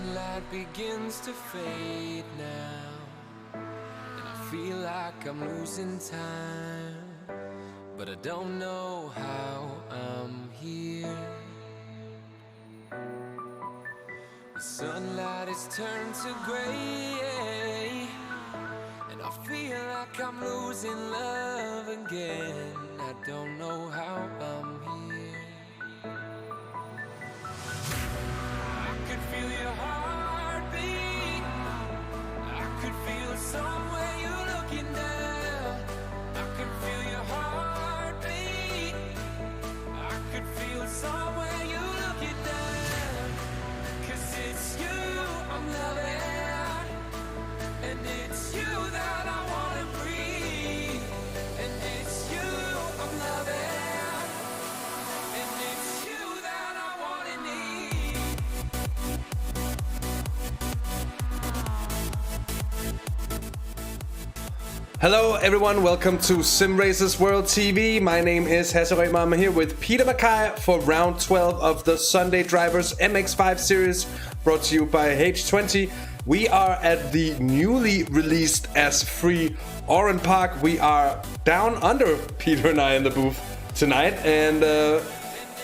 sunlight begins to fade now, and I feel like I'm losing time, but I don't know how I'm here. The sunlight has turned to gray, and I feel like I'm losing love again. I don't know how I'm here. I could feel your heartbeat. I could feel it somewhere you're looking down. I could feel your heartbeat. I could feel it somewhere you're looking down. 'Cause it's you I'm loving, and it's you that I wanna breathe. And it's you I'm loving, and it's you that I wanna need. Hello everyone, welcome to Simracersworld TV. My name is Hasse. I'm here with Peter Mackay for round 12 of the Sunday Drivers MX5 series, brought to you by H20. We are at the newly released as free Oran Park. We are down under, Peter and I, in the booth tonight, and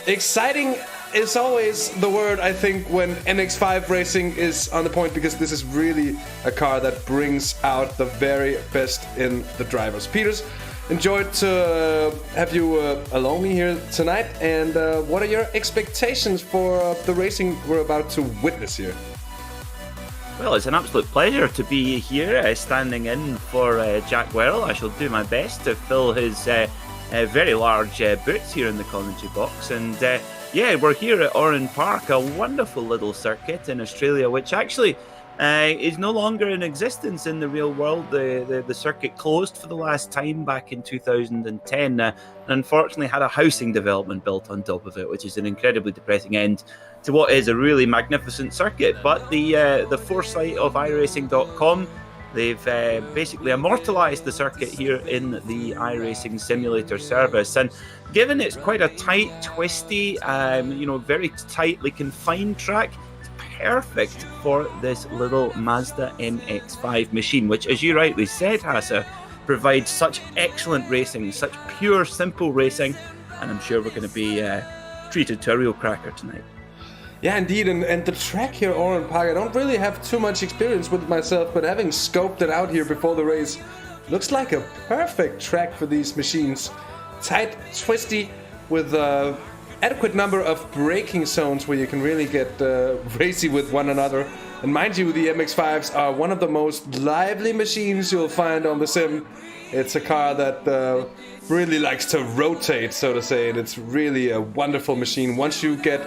exciting is always the word, I think, when MX5 racing is on the point, because this is really a car that brings out the very best in the drivers. Peters, enjoyed to have you along me here tonight, and what are your expectations for the racing we're about to witness here? Well, it's an absolute pleasure to be here, standing in for Jack Werrell. I shall do my best to fill his very large boots here in the commentary box. And yeah, we're here at Oran Park, a wonderful little circuit in Australia, which actually is no longer in existence in the real world. The circuit closed for the last time back in 2010, and unfortunately had a housing development built on top of it, which is an incredibly depressing end to what is a really magnificent circuit. But the foresight of iRacing.com, they've basically immortalised the circuit here in the iRacing simulator service. And given it's quite a tight, twisty, very tightly confined track, it's perfect for this little Mazda MX-5 machine, which, as you rightly said, Hasse, provides such excellent racing, such pure, simple racing, and I'm sure we're going to be treated to a real cracker tonight. Yeah, indeed, and the track here, Oran Park, I don't really have too much experience with it myself, but having scoped it out here before the race, looks like a perfect track for these machines. Tight, twisty, with adequate number of braking zones where you can really get racy with one another. And mind you, the MX-5s are one of the most lively machines you'll find on the sim. It's a car that really likes to rotate, so to say, and it's really a wonderful machine. Once you get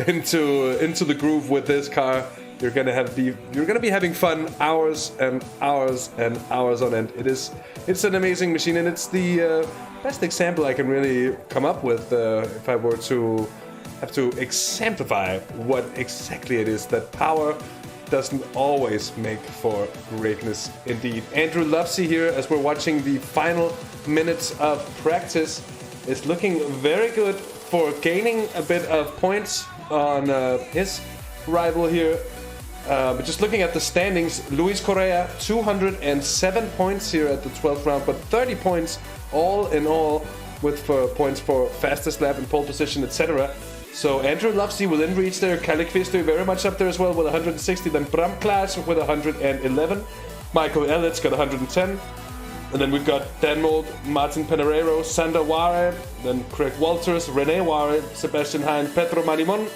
into the groove with this car, you're gonna be having fun hours and hours and hours on end. It's an amazing machine, and it's the best example I can really come up with if I were to have to exemplify what exactly it is that power doesn't always make for greatness indeed. Andrew Lovesey here, as we're watching the final minutes of practice, is looking very good for gaining a bit of points on his rival here. But just looking at the standings, Luis Correa 207 points here at the 12th round, but 30 points all in all, with points for fastest lap and pole position, etc. So Andrew Lovesey will then reach there. Kalle Kvistø very much up there as well with 160. Then Bram Klaas with 111. Michael Elliott's got 110. And then we've got Dan Mold, Martin Penereiro, Sander Ware, then Craig Walters, Rene Ware, Sebastian Hein, Pedro Marimon.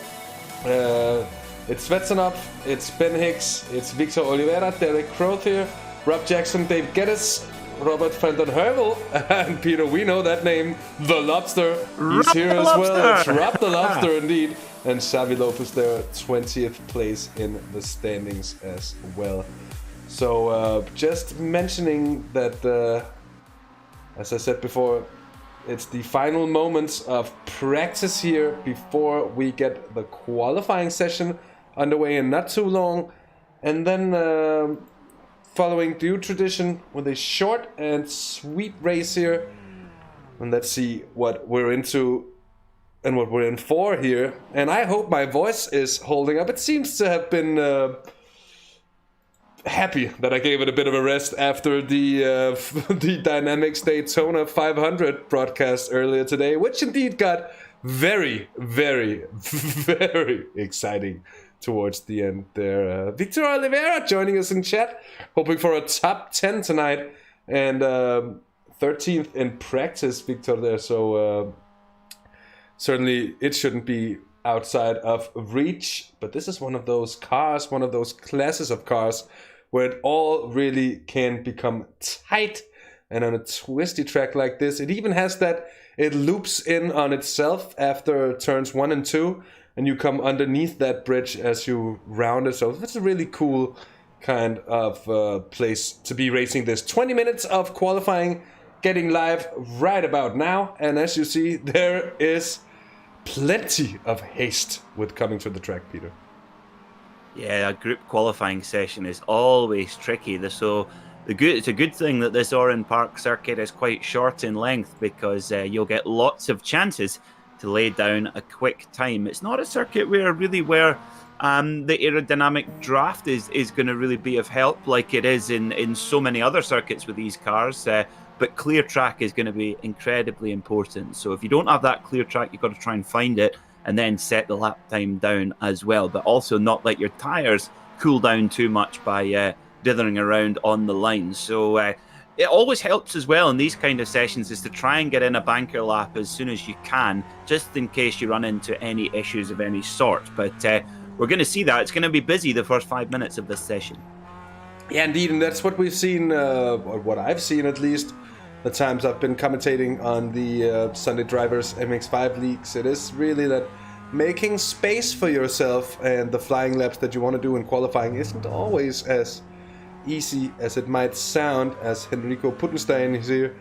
It's Svetsanov, it's Ben Hicks, it's Victor Oliveira, Derek Crothier, Rob Jackson, Dave Geddes, Robert van den Heuvel, and Peter, we know that name, The Lobster. He's here as well. It's Rob the Lobster, indeed. And Xavi Lopez there, 20th place in the standings as well. So just mentioning that, as I said before, it's the final moments of practice here before we get the qualifying session underway in not too long. And then following due tradition with a short and sweet race here. And let's see what we're into and what we're in for here. And I hope my voice is holding up. It seems to have been happy that I gave it a bit of a rest after the the Dynamics Daytona 500 broadcast earlier today, which indeed got very, very, very exciting towards the end there. Victor Oliveira joining us in chat, hoping for a top 10 tonight, and 13th in practice, Victor there, so certainly it shouldn't be outside of reach. But this is one of those cars, one of those classes of cars where it all really can become tight. And on a twisty track like this, it even has that, it loops in on itself after turns 1 and 2, and you come underneath that bridge as you round it. So it's a really cool kind of place to be racing this. 20 minutes of qualifying getting live right about now. And as you see, there is plenty of haste with coming to the track, Peter. Yeah, a group qualifying session is always tricky. It's a good thing that this Oran Park circuit is quite short in length, because you'll get lots of chances to lay down a quick time. It's not a circuit where the aerodynamic draft is going to really be of help like it is in so many other circuits with these cars. But clear track is going to be incredibly important. So if you don't have that clear track, you've got to try and find it and then set the lap time down as well. But also not let your tyres cool down too much by dithering around on the line. So it always helps as well in these kind of sessions is to try and get in a banker lap as soon as you can, just in case you run into any issues of any sort. But we're going to see that. It's going to be busy the first 5 minutes of this session. Yeah, indeed, and that's what we've seen, or what I've seen at least, the times I've been commentating on the Sunday Drivers MX5 leagues. It is really that making space for yourself and the flying laps that you want to do in qualifying isn't always as easy as it might sound, as Enrico Puttenstein is here,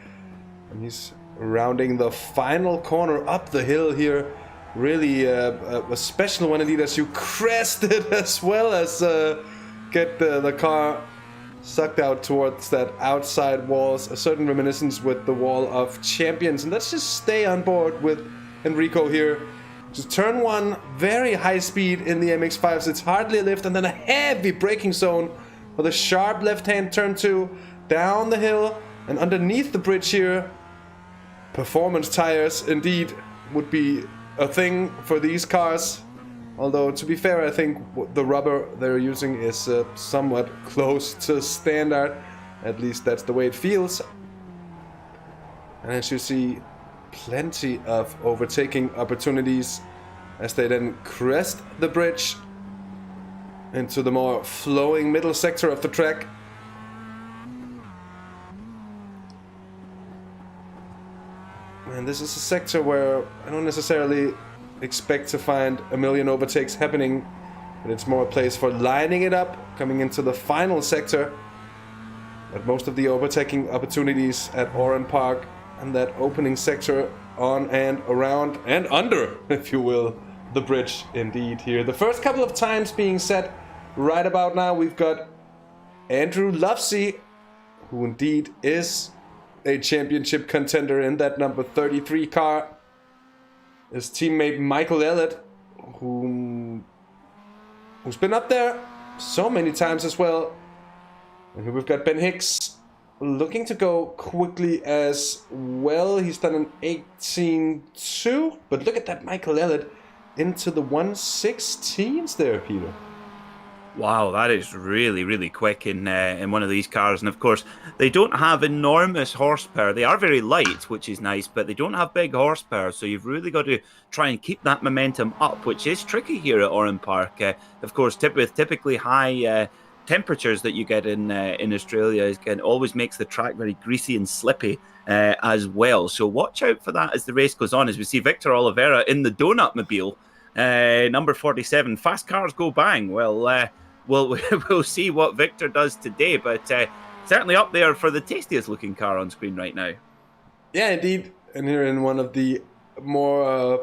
and he's rounding the final corner up the hill here. Really a special one indeed, as you crest it as well as get the car sucked out towards that outside walls. A certain reminiscence with the Wall of Champions. And let's just stay on board with Enrico here. Just turn 1, very high speed in the MX-5s. It's hardly a lift, and then a heavy braking zone with a sharp left-hand turn 2 down the hill and underneath the bridge here. Performance tires indeed would be a thing for these cars. Although, to be fair, I think the rubber they're using is somewhat close to standard. At least that's the way it feels. And as you see, plenty of overtaking opportunities as they then crest the bridge into the more flowing middle sector of the track. And this is a sector where I don't necessarily expect to find a million overtakes happening, but it's more a place for lining it up, coming into the final sector. But most of the overtaking opportunities at Oran Park and that opening sector on and around and under, if you will, the bridge indeed here. The first couple of times being set right about now. We've got Andrew Lovesey, who indeed is a championship contender in that number 33 car. His teammate Michael Elliott, who's been up there so many times as well. And here we've got Ben Hicks looking to go quickly as well. He's done an 18.2, but look at that Michael Elliott into the 116s there, Peter. Wow, that is really, really quick in one of these cars. And of course, they don't have enormous horsepower. They are very light, which is nice, but they don't have big horsepower. So you've really got to try and keep that momentum up, which is tricky here at Oran Park. Of course, with typically high temperatures that you get in Australia, it always makes the track very greasy and slippy as well. So watch out for that as the race goes on, as we see Victor Oliveira in the Donut Mobile, number 47. Fast cars go bang. Well, we'll see what Victor does today, but certainly up there for the tastiest looking car on screen right now. Yeah, indeed. And here in one of the more,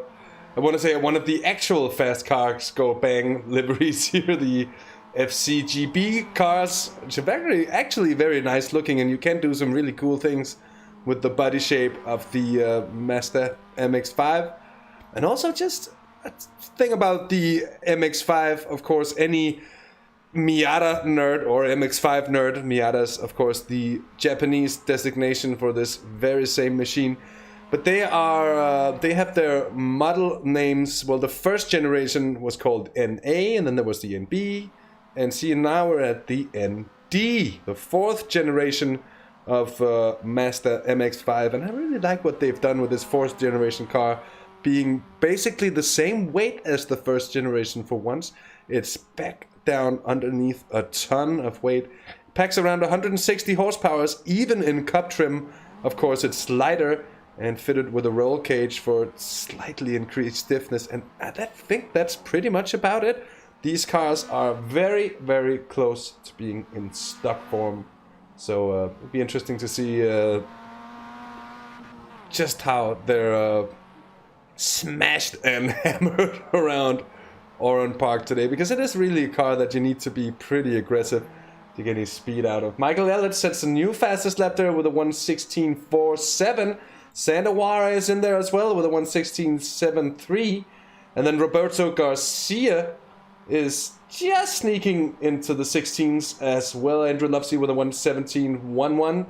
I want to say one of the actual fast cars go bang liveries here, the FCGB cars, which are actually very nice looking, and you can do some really cool things with the body shape of the Mazda MX-5. And also just a thing about the MX5, of course, any Miata nerd or MX5 nerd, Miata's of course the Japanese designation for this very same machine, but they have their model names. Well, the first generation was called NA, and then there was the NB, and see, now we're at the ND, the fourth generation of Mazda MX5, and I really like what they've done with this fourth generation car, being basically the same weight as the first generation for once. It's back down underneath a ton of weight. Packs around 160 horsepower, even in Cup trim. Of course, it's lighter and fitted with a roll cage for slightly increased stiffness. And I think that's pretty much about it. These cars are very, very close to being in stock form. So it'll be interesting to see just how they're smashed and hammered around Oran Park today, because it is really a car that you need to be pretty aggressive to get any speed out of. Michael Elliott sets a new fastest lap there with a 1:16.47. Sandawara is in there as well with a 1:16.73. And then Roberto Garcia is just sneaking into the 16s as well. Andrew Lovesey with a 1:17.11.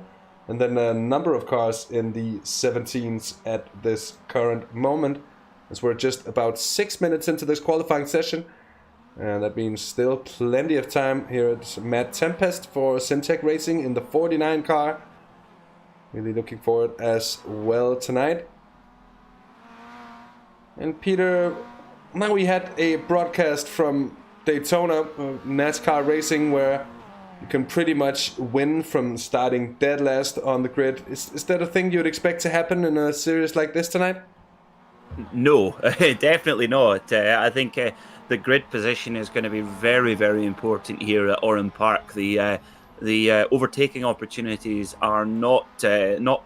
And then a number of cars in the 17s at this current moment, as we're just about 6 minutes into this qualifying session. And that means still plenty of time here at Matt Tempest for Syntec Racing in the 49 car. Really looking forward as well tonight. And Peter, now we had a broadcast from Daytona, NASCAR racing, where you can pretty much win from starting dead last on the grid. Is that a thing you'd expect to happen in a series like this tonight? No, definitely not. I think the grid position is going to be very, very important here at Oran Park. The overtaking opportunities are not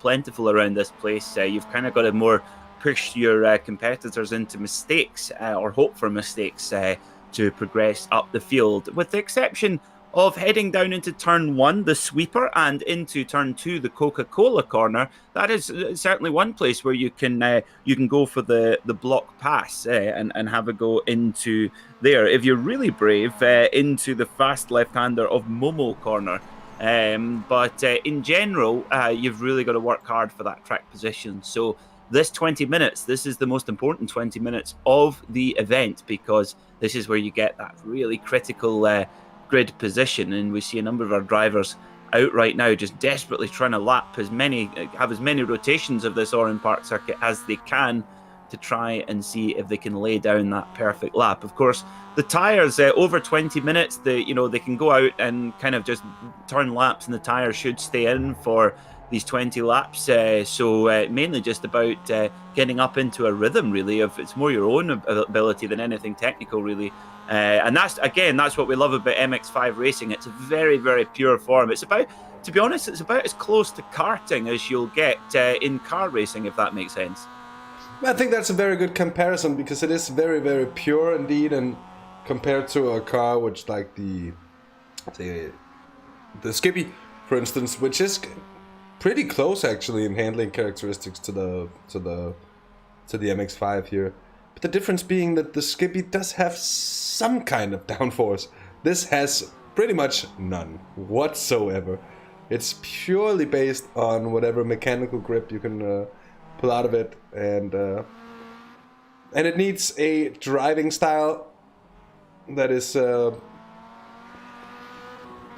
plentiful around this place. You've kind of got to more push your competitors into mistakes or hope for mistakes to progress up the field, with the exception of heading down into turn 1, the sweeper, and into turn 2, the Coca-Cola corner. That is certainly one place where you can go for the block pass and have a go into there. If you're really brave, into the fast left-hander of Momo corner. But in general, you've really got to work hard for that track position. So this 20 minutes, this is the most important 20 minutes of the event, because this is where you get that really critical grid position, and we see a number of our drivers out right now just desperately trying to have as many rotations of this Oran Park circuit as they can to try and see if they can lay down that perfect lap. Of course, the tires over 20 minutes, they can go out and kind of just turn laps, and the tires should stay in for these 20 laps. So mainly just about getting up into a rhythm, really. It's more your own ability than anything technical, really. And that's what we love about MX5 racing. It's a very, very pure form. It's about as close to karting as you'll get in car racing, if that makes sense. I think that's a very good comparison, because it is very, very pure indeed, and compared to a car which, like the Skippy, for instance, which is pretty close actually in handling characteristics to the MX5 here. But the difference being that the Skippy does have some kind of downforce. This has pretty much none whatsoever. It's purely based on whatever mechanical grip you can pull out of it, and it needs a driving style that is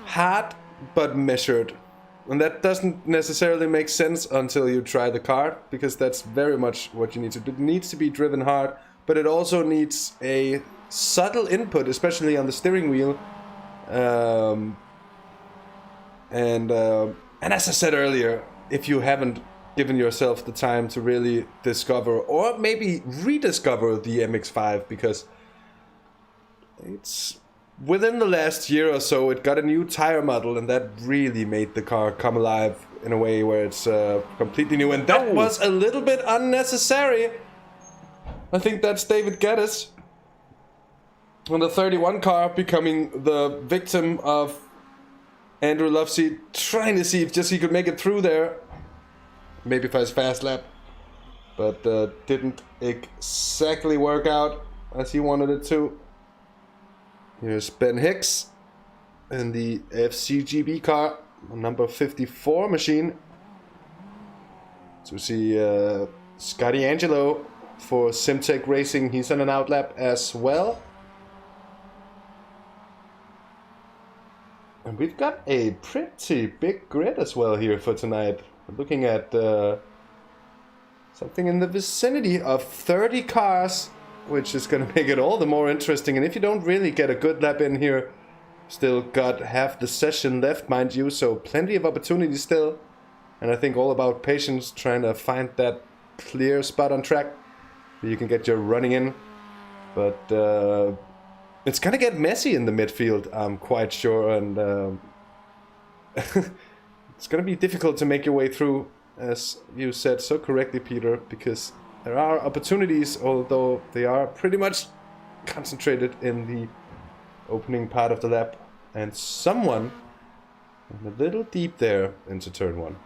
hard but measured. And that doesn't necessarily make sense until you try the car, because that's very much what you need to do. It needs to be driven hard, but it also needs a subtle input, especially on the steering wheel. And as I said earlier, if you haven't given yourself the time to really discover or maybe rediscover the MX5, because it's within the last year or so, it got a new tire model, and that really made the car come alive in a way where it's completely new. And that was a little bit unnecessary. I think that's David Geddes on the 31 car becoming the victim of Andrew Lovesey, trying to see if just he could make it through there. Maybe for his fast lap. but didn't exactly work out as he wanted it to. Here's Ben Hicks in the FCGB car, number 54 machine. So we see Scotty Angelo for Simtech Racing. He's on an outlap as well. And we've got a pretty big grid as well here for tonight. We're looking at something in the vicinity of 30 cars, which is going to make it all the more interesting. And if you don't really get a good lap in here, still got half the session left, mind you, so plenty of opportunities still. And I think all about patience, trying to find that clear spot on track where you can get your running in. But it's going to get messy in the midfield, I'm quite sure. And it's going to be difficult to make your way through, as you said so correctly, Peter, because there are opportunities, although they are pretty much concentrated in the opening part of the lap. And someone a little deep there into turn 1.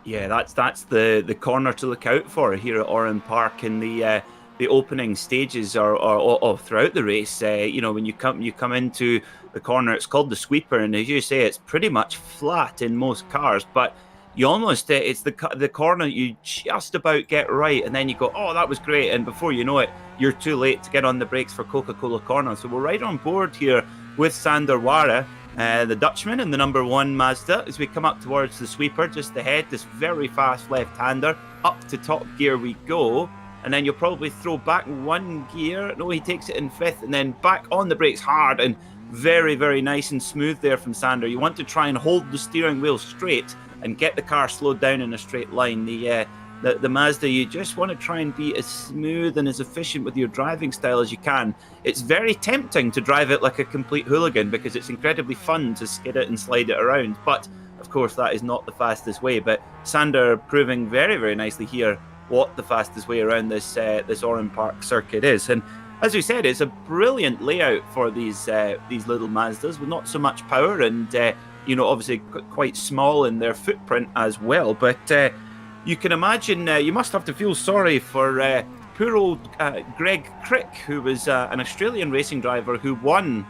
Yeah, that's the corner to look out for here at Oran Park in the opening stages or throughout the race. You know, when you come into the corner, it's called the sweeper, and as you say, it's pretty much flat in most cars, but you almost it's the corner you just about get right, and then you go, oh, that was great, and before you know it, you're too late to get on the brakes for Coca-Cola corner. So we're right on board here with Sander Werrell, the Dutchman in the number 1 Mazda, as we come up towards the sweeper just ahead. This very fast left-hander, up to top gear we go, and then you'll probably throw back 1 gear. No, he takes it in 5th, and then back on the brakes hard, and very, very nice and smooth there from Sander. You want to try and hold the steering wheel straight and get the car slowed down in a straight line. The Mazda, you just want to try and be as smooth and as efficient with your driving style as you can. It's very tempting to drive it like a complete hooligan because it's incredibly fun to skid it and slide it around, but of course that is not the fastest way. But Sander proving very, very nicely here what the fastest way around this Oran Park circuit is. And as we said, it's a brilliant layout for these little Mazdas with not so much power and you know, obviously quite small in their footprint as well. But you can imagine, you must have to feel sorry for poor old Greg Crick, who was an Australian racing driver who won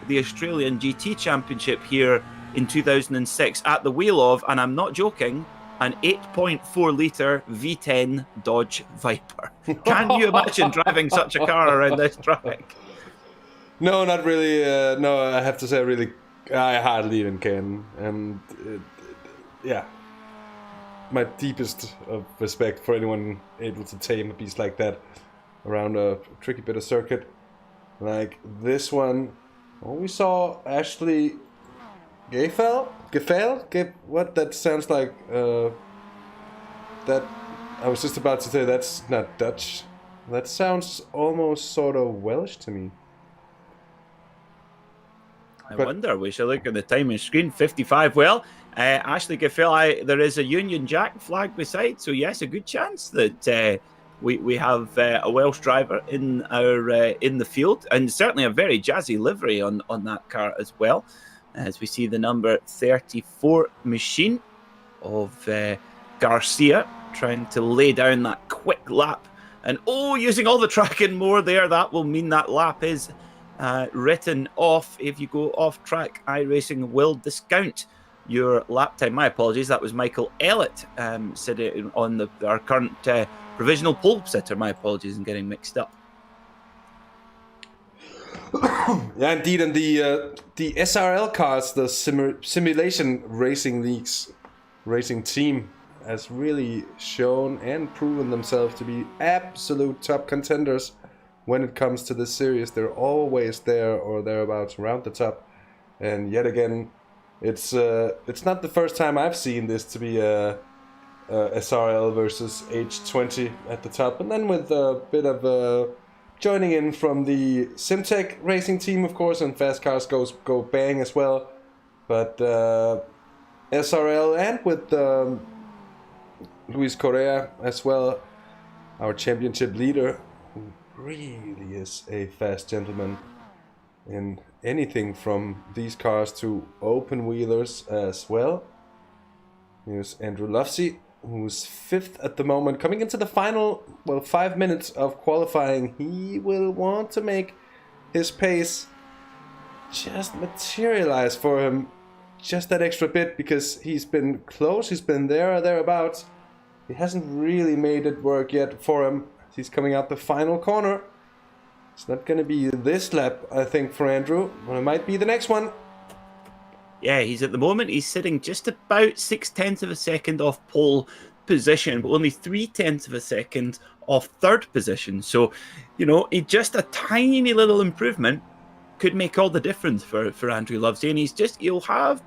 the Australian GT Championship here in 2006 at the wheel of, and I'm not joking, an 8.4 litre V10 Dodge Viper. Can you imagine driving such a car around this track? No, not really. No, I have to say, I hardly even can. And yeah, my deepest of respect for anyone able to tame a beast like that around a tricky bit of circuit like this one. Well, we saw Ashley Gefell? What? That sounds like that. I was just about to say that's not Dutch. That sounds almost sort of Welsh to me. I wonder. We shall look at the timing screen. 55. Well, Ashley Gefell, there is a Union Jack flag beside, so yes, a good chance that we have a Welsh driver in the field, and certainly a very jazzy livery on that car as well. As we see the number 34 machine of Garcia trying to lay down that quick lap. And using all the track and more there, that will mean that lap is written off. If you go off track, iRacing will discount your lap time. My apologies, that was Michael Ellett sitting on our current provisional pole sitter. My apologies, I'm getting mixed up. Yeah, indeed, and the SRL cars, the Simulation Racing League's racing team, has really shown and proven themselves to be absolute top contenders when it comes to this series. They're always there or thereabouts around the top, and yet again, it's not the first time I've seen this to be a SRL versus H20 at the top, and then with a bit of joining in from the Simtech racing team, of course, and fast cars go bang as well. But SRL and with Luis Correa as well, our championship leader, who really is a fast gentleman in anything from these cars to open wheelers as well. Here's Andrew Lufsey who's 5th at the moment, coming into the final, 5 minutes of qualifying. He will want to make his pace just materialize for him just that extra bit, because he's been close, he's been there or thereabouts. He hasn't really made it work yet for him. He's coming out the final corner. It's not going to be this lap, I think, for Andrew, but it might be the next one. Yeah, he's at the moment, he's sitting just about 0.6 of a second off pole position, but only 0.3 of a second off third position. So, just a tiny little improvement could make all the difference for Andrew Loveday. And he'll have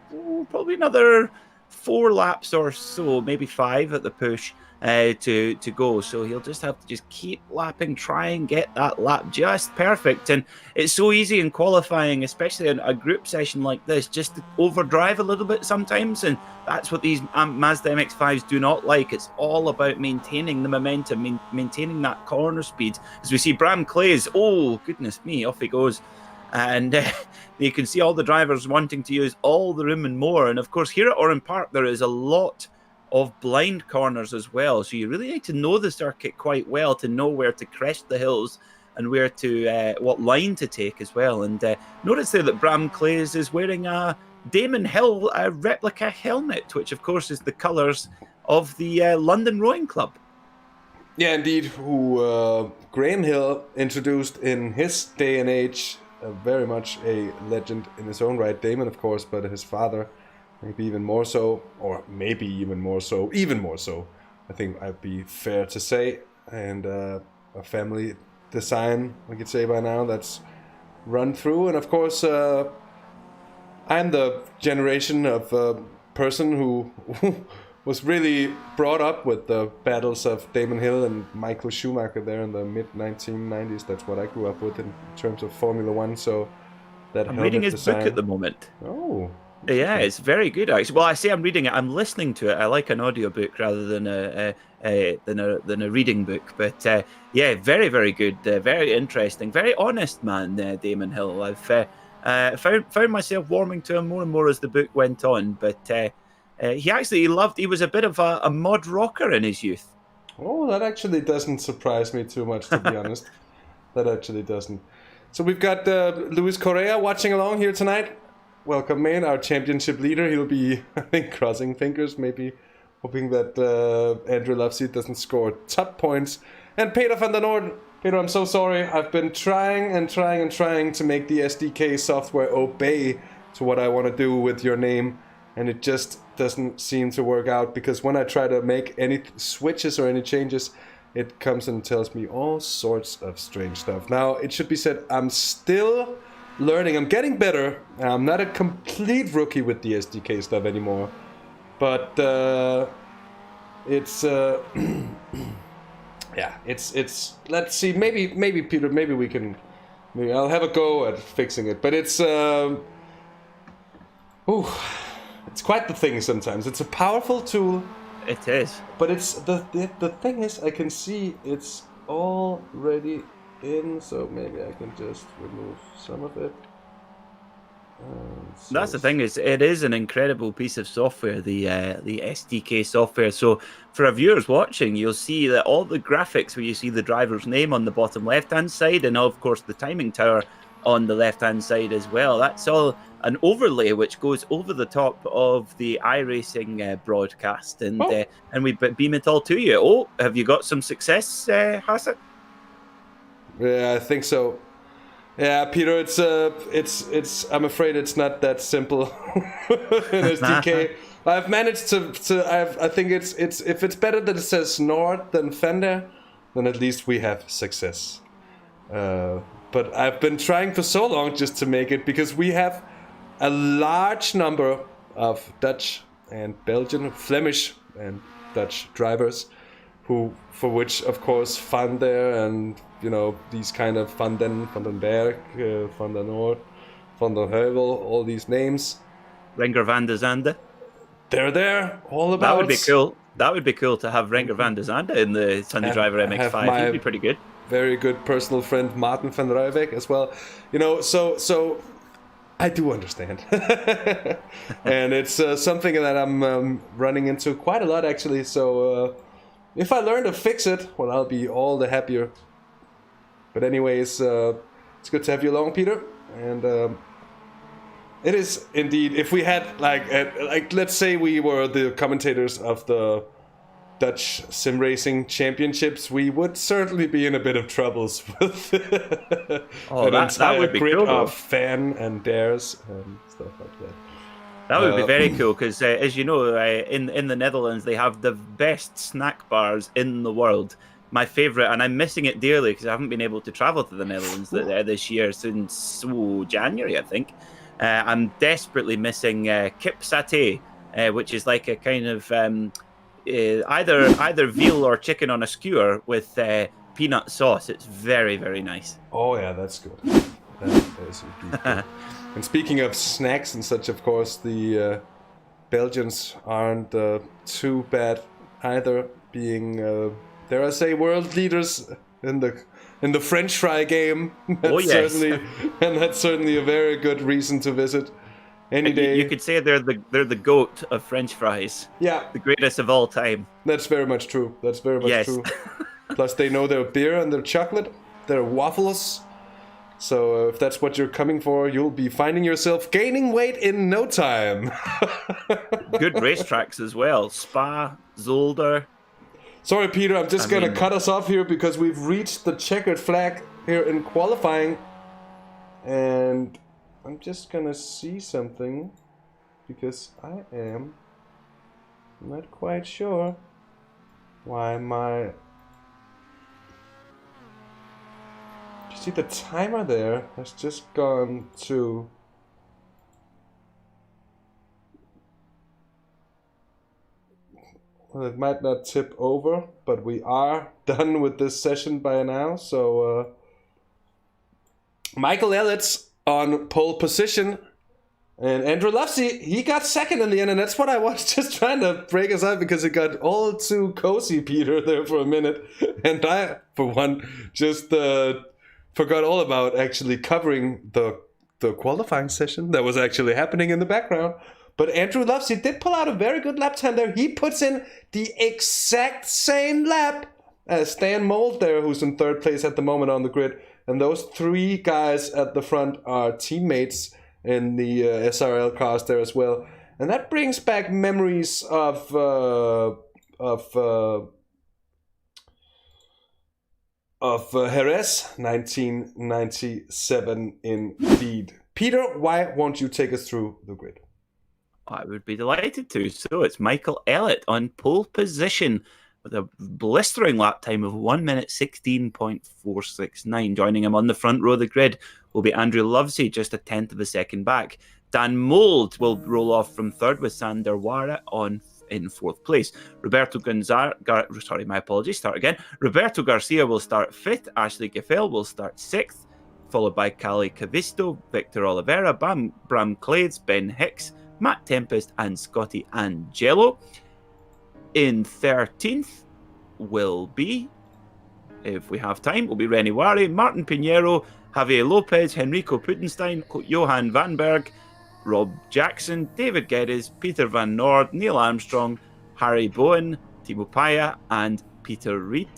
probably another 4 laps or so, maybe 5 at the push to go. So he'll just have to just keep lapping, try and get that lap just perfect. And it's so easy in qualifying, especially in a group session like this, just to overdrive a little bit sometimes. And that's what these Mazda MX-5s do not like. It's all about maintaining the momentum, maintaining that corner speed. As we see Bram Clays, oh goodness me, off he goes. And you can see all the drivers wanting to use all the room and more. And of course, here at Oran Park, there is a lot of blind corners as well. So you really need to know the circuit quite well to know where to crest the hills and where to what line to take as well. And notice there that Bram Clays is wearing a Damon Hill replica helmet, which of course is the colours of the London Rowing Club. Yeah, indeed, who Graham Hill introduced in his day and age. Very much a legend in his own right, Damon, of course, but his father, maybe even more so, or maybe even more so, I think I'd be fair to say. And a family design, we could say by now, that's run through. And of course, I'm the generation of person who was really brought up with the battles of Damon Hill and Michael Schumacher there in the mid-1990s. That's what I grew up with in terms of Formula One. So that I'm reading his design... book at the moment. Oh. Yeah, it's very good actually. Well, I say I'm reading it. I'm listening to it. I like an audiobook rather than a reading book. But yeah, very, very good. Very interesting. Very honest man, Damon Hill. I've found myself warming to him more and more as the book went on. But he was a bit of a mod rocker in his youth. Oh, that actually doesn't surprise me too much, to be honest. That actually doesn't. So we've got Luis Correa watching along here tonight. Welcome, man, our championship leader. He'll be, I think, crossing fingers, maybe hoping that Andrew Loveday doesn't score top points. And Peter van der Noord. Peter, I'm so sorry. I've been trying to make the SDK software obey to what I want to do with your name. And it just doesn't seem to work out, because when I try to make any switches or any changes, it comes and tells me all sorts of strange stuff. Now, it should be said, I'm still learning. I'm getting better. I'm not a complete rookie with the SDK stuff anymore. But it's yeah, it's let's see, maybe Peter, maybe I'll have a go at fixing it. But it's it's quite the thing sometimes. It's a powerful tool. It is. But it's the thing is, I can see it's already in, so maybe I can just remove some of it. That's the thing, is it is an incredible piece of software, the SDK software. So for our viewers watching, you'll see that all the graphics where you see the driver's name on the bottom left-hand side, and of course the timing tower on the left-hand side as well. That's all an overlay which goes over the top of the iRacing broadcast, and we beam it all to you. Oh, have you got some success, Hasse? Yeah, I think so. Yeah, Peter, it's. I'm afraid it's not that simple in SDK. I've managed to. I think it's. If it's better that it says Nord than Fender, then at least we have success. But I've been trying for so long just to make it, because we have a large number of Dutch and Belgian, Flemish and Dutch drivers, for which, of course, Van der and, these kind of Van den Berg, Van der Noord, Van der Heuvel, all these names. Renger van der Zande. They're there, all about. That would be cool. That would be cool to have Renger van der Zande in the Sunday Driver MX5. He'd be pretty good. Very good personal friend Martin van Rijwijk as well. So I do understand. And it's something that I'm running into quite a lot, actually. So if I learn to fix it, well, I'll be all the happier. But anyways, it's good to have you along, Peter. And it is indeed, if we had, like let's say we were the commentators of the Dutch sim racing championships, we would certainly be in a bit of troubles with an entire would be grid cool, of fan and dares and stuff like that. That would be very cool because, as you know, in the Netherlands they have the best snack bars in the world. My favourite, and I'm missing it dearly because I haven't been able to travel to the Netherlands this year since January, I think. I'm desperately missing kip satay, which is like a kind of either veal or chicken on a skewer with peanut sauce. It's very, very nice. Oh yeah, that's good. That is indeed good. And speaking of snacks and such, of course, the Belgians aren't too bad either, being dare I say world leaders in the French fry game. That's that's certainly a very good reason to visit. Any day. You could say they're the goat of French fries. Yeah. The greatest of all time. That's very much true. True. Plus they know their beer and their chocolate, their waffles. So if that's what you're coming for, you'll be finding yourself gaining weight in no time. Good racetracks as well. Spa, Zolder. Sorry, Peter, I'm just going to cut us off here because we've reached the checkered flag here in qualifying. And I'm just gonna see something because I am not quite sure why you see the timer there has just gone to well, it might not tip over, but we are done with this session by now. So Michael Elliott's on pole position, and Andrew Lufsey, he got second in the end, and that's what I was just trying to break us up because it got all too cozy, Peter, there for a minute, and I, for one, just forgot all about actually covering the qualifying session that was actually happening in the background. But Andrew Lufsey did pull out a very good lap time there. He puts in the exact same lap as Stan Mold there, who's in third place at the moment on the grid. And those three guys at the front are teammates in the SRL cars there as well. And that brings back memories of Jerez 1997 indeed. Peter, why won't you take us through the grid? I would be delighted to. So it's Michael Elliott on pole position with a blistering lap time of 1 minute 16.469. Joining him on the front row of the grid will be Andrew Lovesey, just a tenth of a second back. Dan Mould will roll off from third with Sander Wara in fourth place. Roberto Garcia will start fifth. Ashley Gaffel will start sixth, followed by Cali Cavisto, Victor Oliveira, Bram Clades, Ben Hicks, Matt Tempest, and Scotty Angelo. In 13th will be, if we have time, will be Rennie Wari, Martin Pinheiro, Javier Lopez, Henrico Pudenstein, Johan Vanberg, Rob Jackson, David Geddes, Peter Van Noord, Neil Armstrong, Harry Bowen, Timo Paya, and Peter Reed.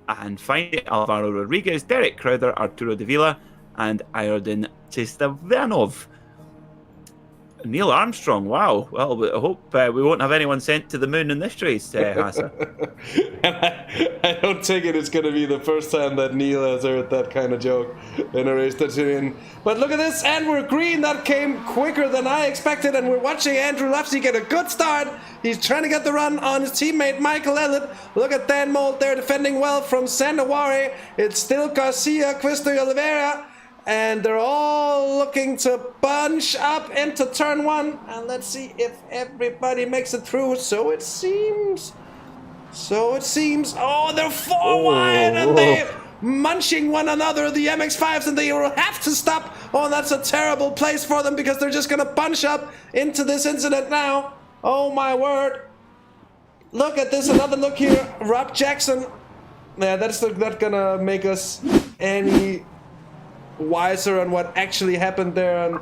And finally, Alvaro Rodriguez, Derek Crowther, Arturo Davila, and Ayardin Chistavanov. Neil Armstrong, wow. Well, I hope we won't have anyone sent to the moon in this race, Hasse. I don't take it's going to be the first time that Neil has heard that kind of joke in a race that's in. But look at this, and we're green. That came quicker than I expected, and we're watching Andrew Lufsey get a good start. He's trying to get the run on his teammate Michael Elliott. Look at Dan Mould there defending well from Sandawari. It's still Garcia, Quisto Oliveira. And they're all looking to bunch up into turn one. And let's see if everybody makes it through. So it seems. Oh, they're four wide and they're munching one another, the MX-5s, and they will have to stop. Oh, that's a terrible place for them because they're just going to bunch up into this incident now. Oh, my word. Look at this. Another look here. Rob Jackson. Yeah, that's not going to make us any wiser on what actually happened there. And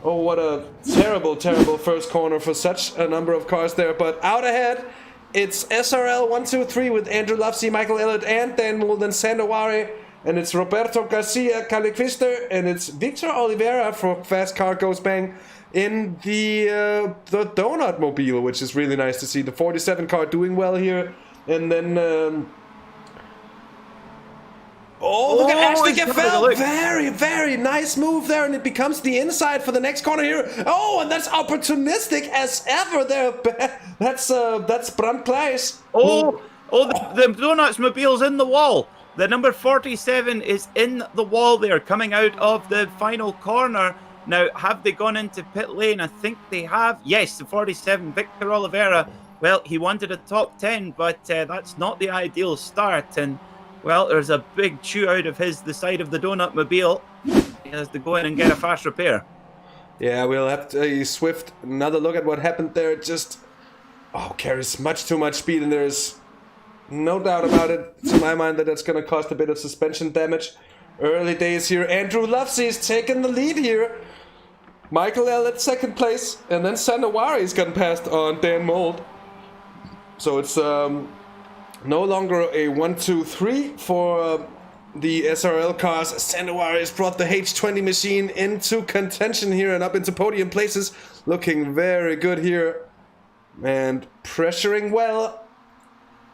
oh, what a terrible, terrible first corner for such a number of cars there. But out ahead, it's SRL 1, 2, 3 with Andrew Lufsey, Michael Elliott, and Dan Mould and Sandawari. And it's Roberto Garcia, Kalle Kvister, and it's Victor Oliveira for Fast Car Goes Bang in the Donut Mobile, which is really nice to see. The 47 car doing well here. And then... look at Ashley Gaffel. Very, very nice move there. And it becomes the inside for the next corner here. Oh, and that's opportunistic as ever there. That's Brandt Kleis. The Donuts Mobile's in the wall. The number 47 is in the wall there, coming out of the final corner. Now, have they gone into pit lane? I think they have. Yes, the 47, Victor Oliveira. Well, he wanted a top 10, but that's not the ideal start. And, well, there's a big chew out of the side of the Donut Mobile. He has to go in and get a fast repair. Yeah, we'll have to swift another look at what happened there. Just, carries much too much speed, and there's no doubt about it, to my mind, that that's going to cost a bit of suspension damage. Early days here. Andrew Lufsey's taking the lead here. Michael Elliott second place, and then Sandawari's gotten past on Dan Mould. So it's no longer a 1, 2, 3 for the SRL cars. Sandawari's brought the H20 machine into contention here and up into podium places. Looking very good here and pressuring well.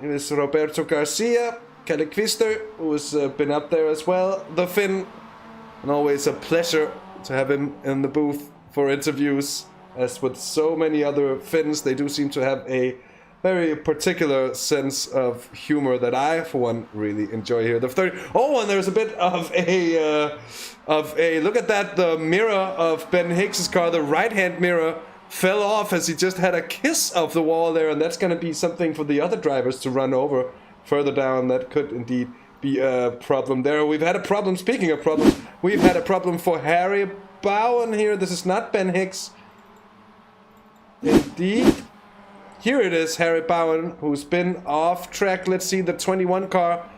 It is Roberto Garcia, Kalle Kvister, who's been up there as well. The Finn, and always a pleasure to have him in the booth for interviews. As with so many other Finns, they do seem to have a very particular sense of humor that I, for one, really enjoy here. The 30. Oh, and there's a bit of a look at that. The mirror of Ben Hicks's car, the right-hand mirror, fell off as he just had a kiss of the wall there, and that's going to be something for the other drivers to run over further down. That could indeed be a problem there. We've had a problem, speaking of problems, we've had a problem for Harry Bowen here. This is not Ben Hicks. Indeed. Here it is, Harry Bowen, who's been off track. Let's see the 21 car.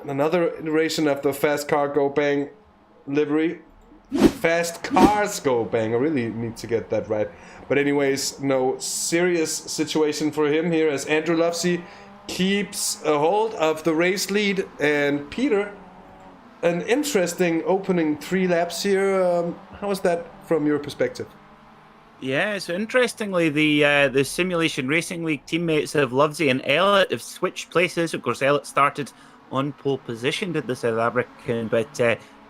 Another iteration of the Fast Car Go Bang livery. Fast Cars Go Bang. I really need to get that right. But anyways, no serious situation for him here as Andrew Lufsey keeps a hold of the race lead. And Peter, an interesting opening 3 laps here. How was that from your perspective? Yeah, so interestingly, the Simulation Racing League teammates of Lufsey and Elliott have switched places. Of course, Elliott started on pole position, did the South African, but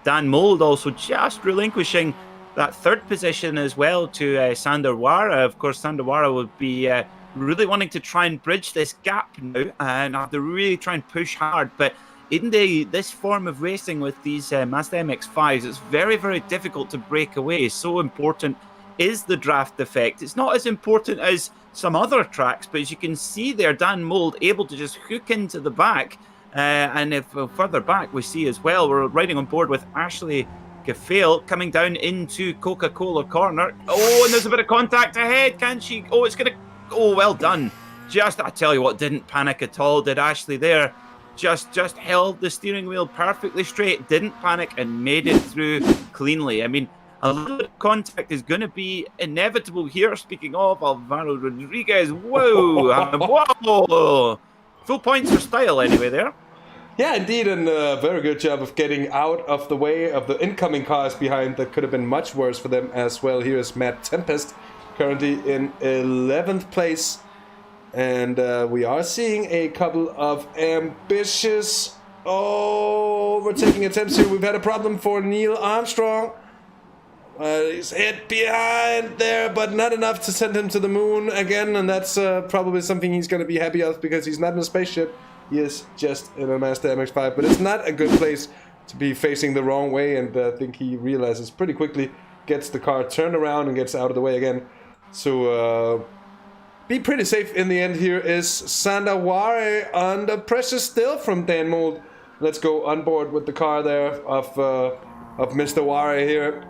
Dan Mould also just relinquishing that 3rd position as well to Sandawara. Of course, Sandawara would be really wanting to try and bridge this gap now and have to really try and push hard. But in this form of racing with these Mazda MX-5s, it's very, very difficult to break away. So important is the draft effect. It's not as important as some other tracks, but as you can see there, Dan Mould able to just hook into the back. And if further back we see as well, we're riding on board with Ashley Gaffale coming down into Coca-Cola corner. Oh, and there's a bit of contact ahead. Can she? Oh, it's going to... Oh, well done. Just, I tell you what, didn't panic at all, did Ashley there. Just held the steering wheel perfectly straight, didn't panic, and made it through cleanly. I mean, a little bit of contact is going to be inevitable here. Speaking of Alvaro Rodriguez, whoa, whoa. Full points for style anyway there. Yeah, indeed, and a very good job of getting out of the way of the incoming cars behind. That could have been much worse for them as well. Here is Matt Tempest, currently in 11th place. And we are seeing a couple of ambitious overtaking attempts here. We've had a problem for Neil Armstrong. He's hit behind there, but not enough to send him to the moon again, and that's probably something he's going to be happy of because he's not in a spaceship. He is just in a Mazda MX-5, but it's not a good place to be facing the wrong way, and I think he realizes pretty quickly, gets the car turned around and gets out of the way again. So, be pretty safe in the end. Here is Sandawari under pressure still from Dan Mould. Let's go on board with the car there of Mr. Wari here.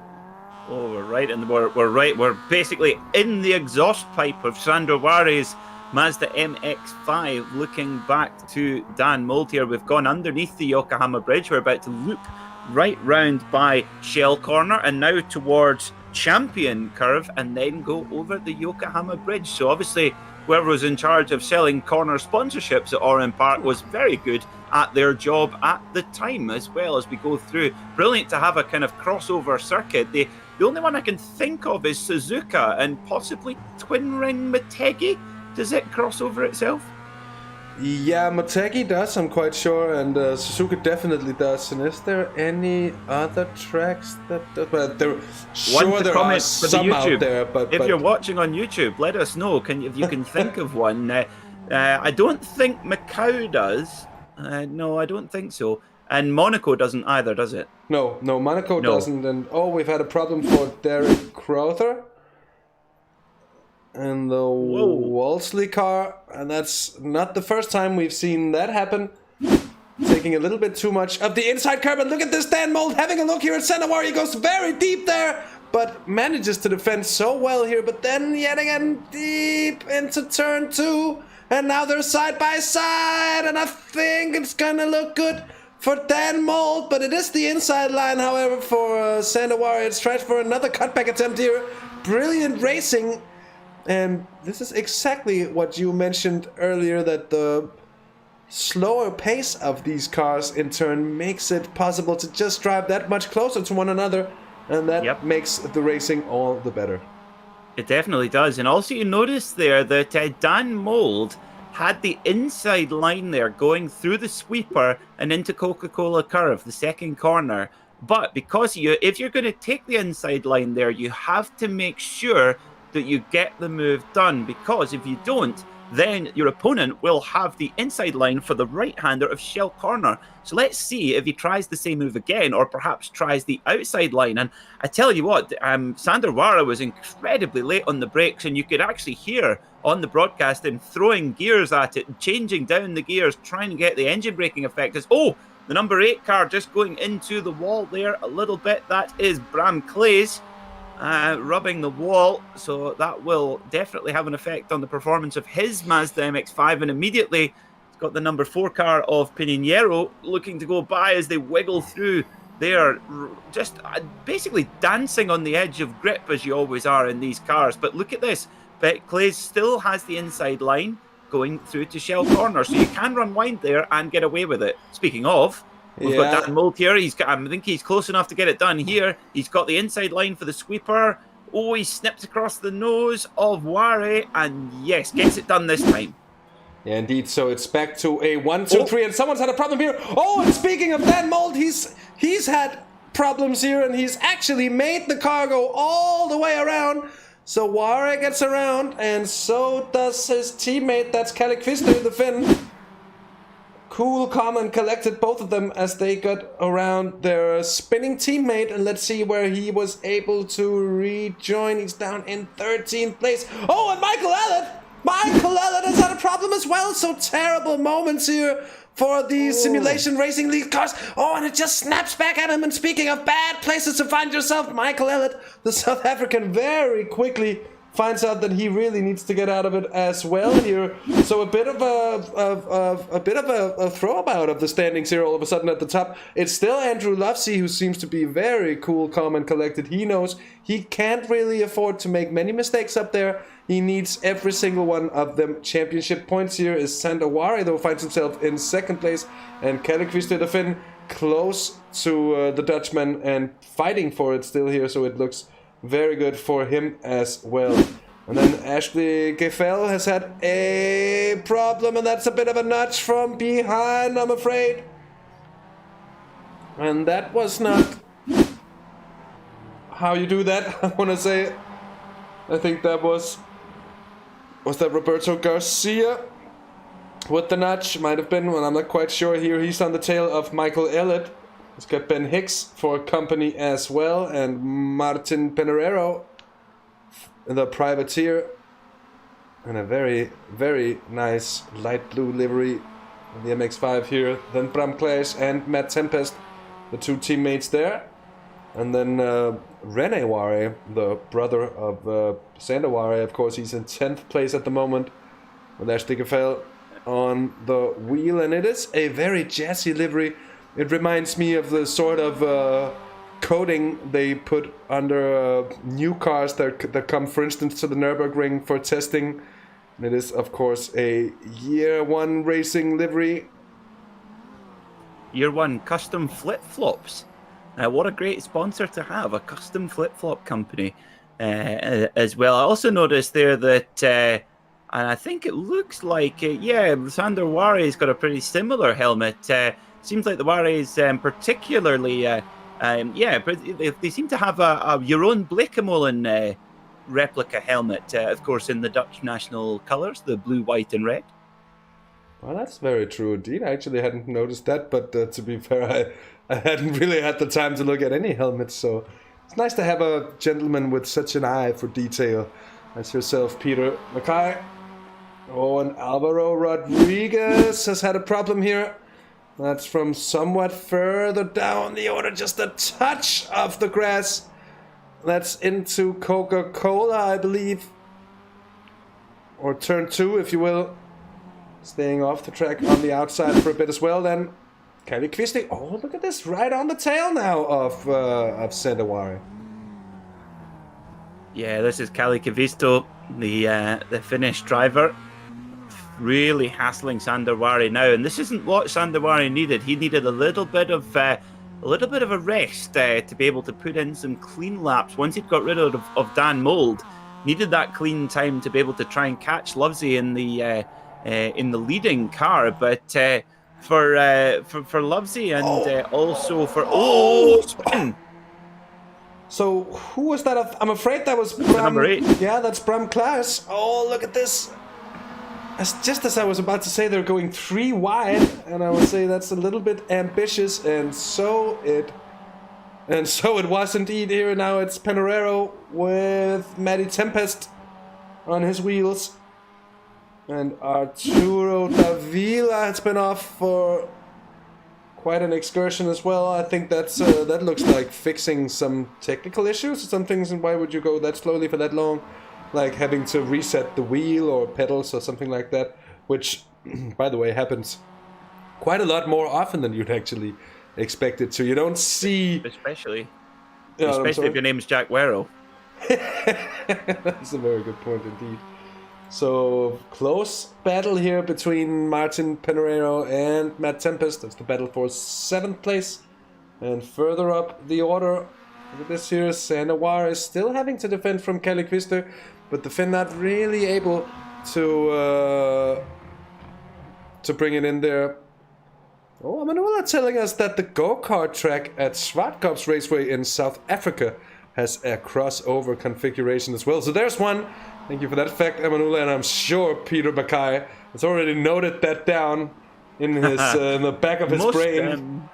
Oh, we're right in the we're basically in the exhaust pipe of Sandawari's Mazda MX-5. Looking back to Dan Mould here, we've gone underneath the Yokohama Bridge. We're about to loop right round by Shell Corner and now towards Champion Curve and then go over the Yokohama Bridge. So obviously whoever was in charge of selling corner sponsorships at Oran Park was very good at their job at the time as well as we go through. Brilliant to have a kind of crossover circuit. The only one I can think of is Suzuka and possibly Twin Ring Motegi. Does it cross over itself? Yeah, Motegi does, I'm quite sure, and Suzuka definitely does. And is there any other tracks that... But there are some out there, but... If you're watching on YouTube, let us know if you can think of one. I don't think Macau does. No, I don't think so. And Monaco doesn't either, does it? No, Monaco doesn't. And we've had a problem for Derek Crowther and the Wolseley car, and that's not the first time we've seen that happen. Taking a little bit too much of the inside curb, and look at this Dan Mold having a look here at Sanawari. He goes very deep there, but manages to defend so well here, but then yet again deep into turn 2, and now they're side by side, and I think it's gonna look good for Dan Mold, but it is the inside line, however, for Sanawari. It's tried for another cutback attempt here. Brilliant racing. And this is exactly what you mentioned earlier, that the slower pace of these cars in turn makes it possible to just drive that much closer to one another, and that makes the racing all the better. It definitely does. And also you notice there that Dan Mold had the inside line there going through the sweeper and into Coca-Cola Curve, the second corner. But because if you're going to take the inside line there, you have to make sure that you get the move done, because if you don't, then your opponent will have the inside line for the right-hander of Shell Corner. So let's see if he tries the same move again, or perhaps tries the outside line. And I tell you what, Sander Werrell was incredibly late on the brakes, and you could actually hear on the broadcast him throwing gears at it, changing down the gears, trying to get the engine braking effect. As the number 8 car just going into the wall there a little bit. That is Bram Claes. Rubbing the wall, so that will definitely have an effect on the performance of his Mazda MX-5, and immediately it's got the number 4 car of Pinheiro looking to go by as they wiggle through. They are just basically dancing on the edge of grip, as you always are in these cars. But look at this, Claes still has the inside line going through to Shell Corner, so you can run wide there and get away with it. Speaking of, we've got Dan Mold here. I think he's close enough to get it done here. He's got the inside line for the sweeper. He snipped across the nose of Ware, and yes, gets it done this time. Yeah, indeed. So it's back to a 1, 2, 3, and someone's had a problem here. And speaking of Dan Mold, he's had problems here, and he's actually made the car go all the way around. So Ware gets around, and so does his teammate. That's Kalle Kvister, the Finn. Cool, calm, and collected, both of them, as they got around their spinning teammate. And let's see where he was able to rejoin. He's down in 13th place. And Michael Ellett has had a problem as well. So terrible moments here for the Simulation Racing League cars. And it just snaps back at him. And speaking of bad places to find yourself, Michael Ellett, the South African, very quickly finds out that he really needs to get out of it as well here. So a bit of a throwabout of the standings here all of a sudden at the top. It's still Andrew Lovesey, who seems to be very cool, calm, and collected. He knows he can't really afford to make many mistakes up there. He needs every single one of them championship points. Here is Sander Ware, though, finds himself in 2nd place, and Kalle Kvister, the Finn, close to the Dutchman and fighting for it still here. So it looks very good for him as well. And then Ashley Gefell has had a problem, and that's a bit of a nudge from behind, I'm afraid. And that was not how you do that, I want to say. I think that was that Roberto Garcia with the nudge? Might have been, well, I'm not quite sure here. He's on the tail of Michael Ellett. He's got Ben Hicks for company as well, and Martin Penerero, the privateer, and a very, very nice light blue livery of the MX-5 here. Then Bram Claes and Matt Tempest, the 2 teammates there. And then René Ware, the brother of Sander Ware, of course, he's in 10th place at the moment, with Ashley Gefell on the wheel. And it is a very jazzy livery. It reminds me of the sort of coating they put under new cars that come, for instance, to the Nürburgring for testing. It is, of course, a Year 1 racing livery. Year 1 custom flip-flops. What a great sponsor to have, a custom flip-flop company as well. I also noticed there that, and I think it looks like, Sander Ware's got a pretty similar helmet. Seems like the Ware's particularly, but they seem to have a Jeroen Bleekemolen replica helmet, of course, in the Dutch national colours, the blue, white and red. Well, that's very true indeed. I actually hadn't noticed that, but to be fair, I hadn't really had the time to look at any helmets, so it's nice to have a gentleman with such an eye for detail as yourself, Peter Mackay. Oh, and Alvaro Rodriguez has had a problem here. That's from somewhat further down the order, just a touch of the grass. That's into Coca-Cola, I believe. Or turn 2, if you will. Staying off the track on the outside for a bit as well then. Kari Kvisting. Oh, look at this. Right on the tail now of Sander Ware. Yeah, this is Kalle Kvisto, the Finnish driver. Really hassling Sander Ware now. And this isn't what Sander Ware needed. He needed a little bit of a rest to be able to put in some clean laps. Once he'd got rid of Dan Mould, needed that clean time to be able to try and catch Lovesey in the leading car. But for Lovesey and also for spin. So who was that? I'm afraid that was Bram. Number 8. Yeah, that's Bram Klaas. Oh, look at this. Just as I was about to say, they're going 3 wide, and I would say that's a little bit ambitious, and so it was indeed. Here now it's Peñarero with Matty Tempest on his wheels, and Arturo Davila has been off for quite an excursion as well. I think that looks like fixing some technical issues or some things. And why would you go that slowly for that long? Like having to reset the wheel or pedals or something like that, which, by the way, happens quite a lot more often than you'd actually expect it to. You don't see... Especially if your name's Jack Werrell. That's a very good point indeed. So, close battle here between Martin Peñarero and Matt Tempest. That's the battle for 7th place. And further up the order, look at this here, Sander Ware is still having to defend from Kalle Kvisto, but the Finn not really able to bring it in there. Oh, Emanuela telling us that the go-kart track at Zwartkops Raceway in South Africa has a crossover configuration as well. So there's one. Thank you for that fact, Emanuela, and I'm sure Peter Mackay has already noted that down in his in the back of his brain.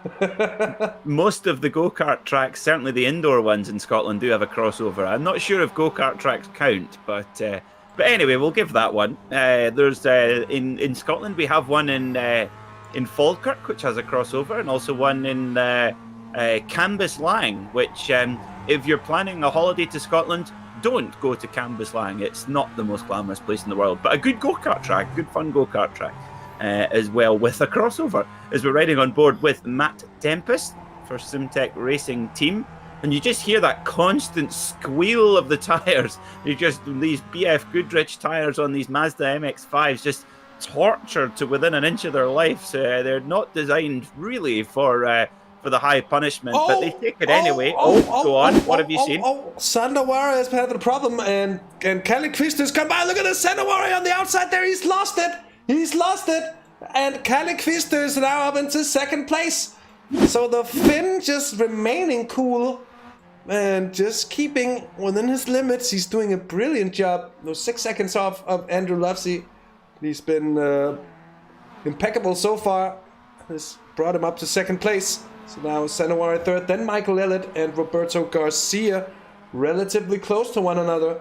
Most of the go-kart tracks, certainly the indoor ones in Scotland, do have a crossover. I'm not sure if go-kart tracks count, but anyway, we'll give that one. There's in Scotland we have one in Falkirk, which has a crossover, and also one in Cambuslang, which if you're planning a holiday to Scotland, don't go to Cambuslang. It's not the most glamorous place in the world, but a good go-kart track, good fun go-kart track. As well, with a crossover, as we're riding on board with Matt Tempest for Simtech Racing Team, and you just hear that constant squeal of the tyres. You just these BF Goodrich tyres on these Mazda MX-5s, just tortured to within an inch of their life. So they're not designed really for the high punishment, but they take it anyway. Go on. What have you seen? Sander Ware has had a problem, and Kalle Kvisto has come by. Look at this, Sander Ware on the outside there. He's lost it. And Kalle Kvisto is now up into 2nd place. So the Finn just remaining cool and just keeping within his limits. He's doing a brilliant job. Those 6 seconds off of Andrew Lovesey. He's been impeccable so far. Has brought him up to 2nd place. So now Sander Ware 3rd, then Michael Elliott and Roberto Garcia, relatively close to one another.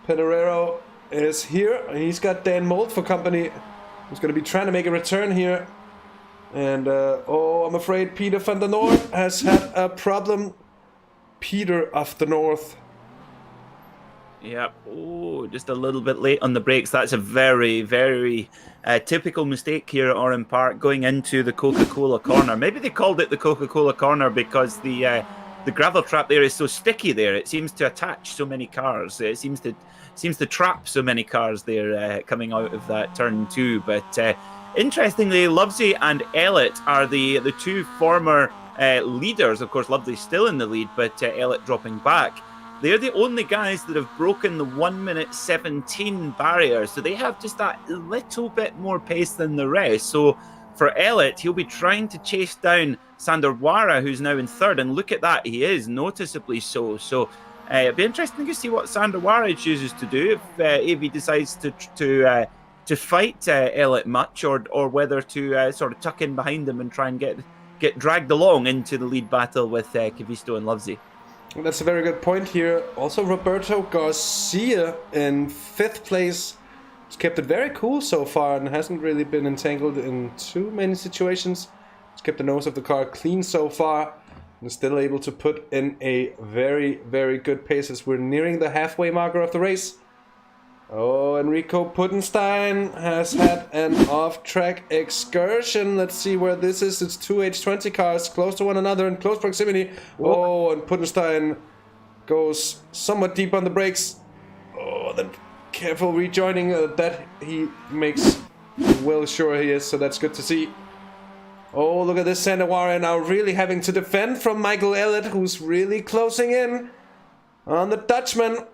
Peñarero is here. He's got Dan Mould for company. He's going to be trying to make a return here. And, I'm afraid Peter van der Noort has had a problem. Peter of the North. Yep. Oh, just a little bit late on the brakes. That's a very, very typical mistake here at Oran Park, going into the Coca-Cola corner. Maybe they called it the Coca-Cola corner because the gravel trap there is so sticky there. It seems to attach so many cars. It seems to trap so many cars there coming out of that turn 2. But interestingly, Lovesley and Ellett are the two former leaders. Of course, Lovesley's still in the lead, but Ellett dropping back. They're the only guys that have broken the 1:17 barrier, so they have just that little bit more pace than the rest. So for Ellett, he'll be trying to chase down Sander Wara, who's now in third, and look at that, he is noticeably so. So it'll be interesting to see what Sander Wara chooses to do, if he decides to fight Ellett much, or whether to sort of tuck in behind him and try and get dragged along into the lead battle with Cavisto and Lovesley. That's a very good point here. Also, Roberto Garcia in 5th place. He's kept it very cool so far and hasn't really been entangled in too many situations. He's kept the nose of the car clean so far and still able to put in a very, very good pace as we're nearing the halfway marker of the race. Oh, Enrico Puttenstein has had an off-track excursion. Let's see where this is. It's two H20 cars close to one another in close proximity. Oh, and Puttenstein goes somewhat deep on the brakes. Oh, then careful rejoining that he makes well sure he is, so that's good to see. Oh, look at this Sandawara now really having to defend from Michael Ellett, who's really closing in on the Dutchman.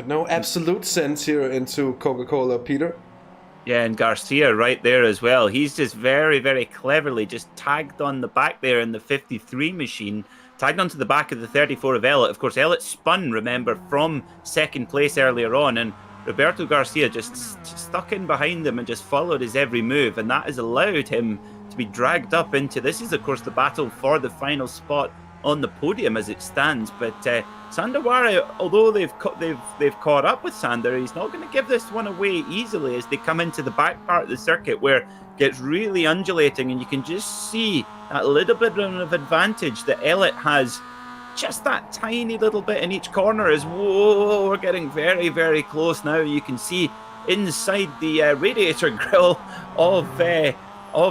No absolute sense here into Coca-Cola, Peter. Yeah, and Garcia right there as well. He's just very, very cleverly just tagged on the back there in the 53 machine, tagged onto the back of the 34 of Ellett. Of course, Ellett spun, remember, from 2nd place earlier on, and Roberto Garcia just stuck in behind him and just followed his every move, and that has allowed him to be dragged up into, this is, of course, the battle for the final spot on the podium as it stands. But Sander Wara, although they've caught up with Sander, he's not going to give this one away easily as they come into the back part of the circuit where it gets really undulating, and you can just see that little bit of advantage that Ellett has, just that tiny little bit in each corner. As whoa, we're getting very, very close now. You can see inside the radiator grille of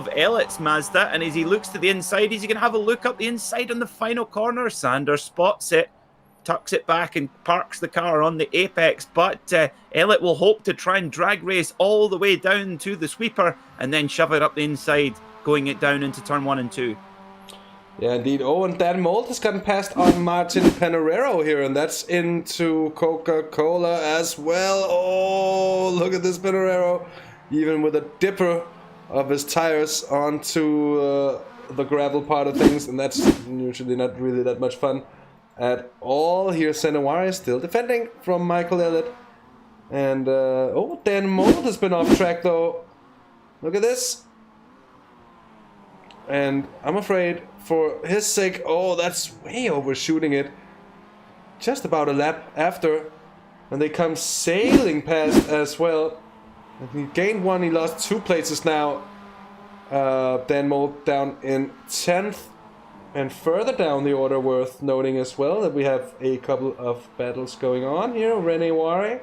Ellett's Mazda, and as he looks to the inside, he's going to have a look up the inside on the final corner. Sander spots it, tucks it back and parks the car on the apex, but Ellett will hope to try and drag race all the way down to the sweeper and then shove it up the inside, going it down into turn 1 and 2. Yeah, indeed. Oh, and Dan Mold has gotten past on Martin Panerero here, and that's into Coca-Cola as well. Oh, look at this Panerero, even with a dipper of his tires onto the gravel part of things, and that's usually not really that much fun at all. Here Senawari is still defending from Michael Ellett, and oh, Dan Mold has been off track though. Look at this, and I'm afraid for his sake, oh, that's way overshooting it. Just about a lap after, and they come sailing past as well. And he gained 1, he lost 2 places now. Dan Mold down in 10th. And further down the order, worth noting as well that we have a couple of battles going on here. Rene Ware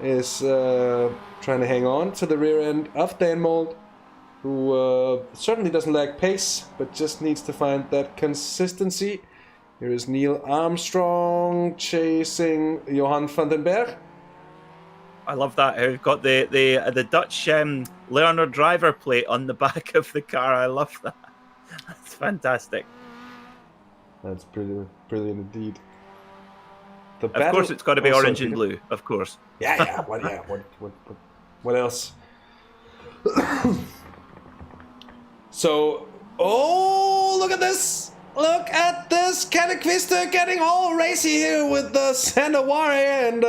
is trying to hang on to the rear end of Dan Mold, who certainly doesn't lack pace, but just needs to find that consistency. Here is Neil Armstrong chasing Johan van den Berg. I love that. We've got the Dutch learner driver plate on the back of the car. I love that. That's fantastic. That's brilliant indeed. Of course, it's got to be orange and blue. Of course. Yeah. What else? So, oh, look at this! Look at this! Catequister getting all racy here with the Sandawari and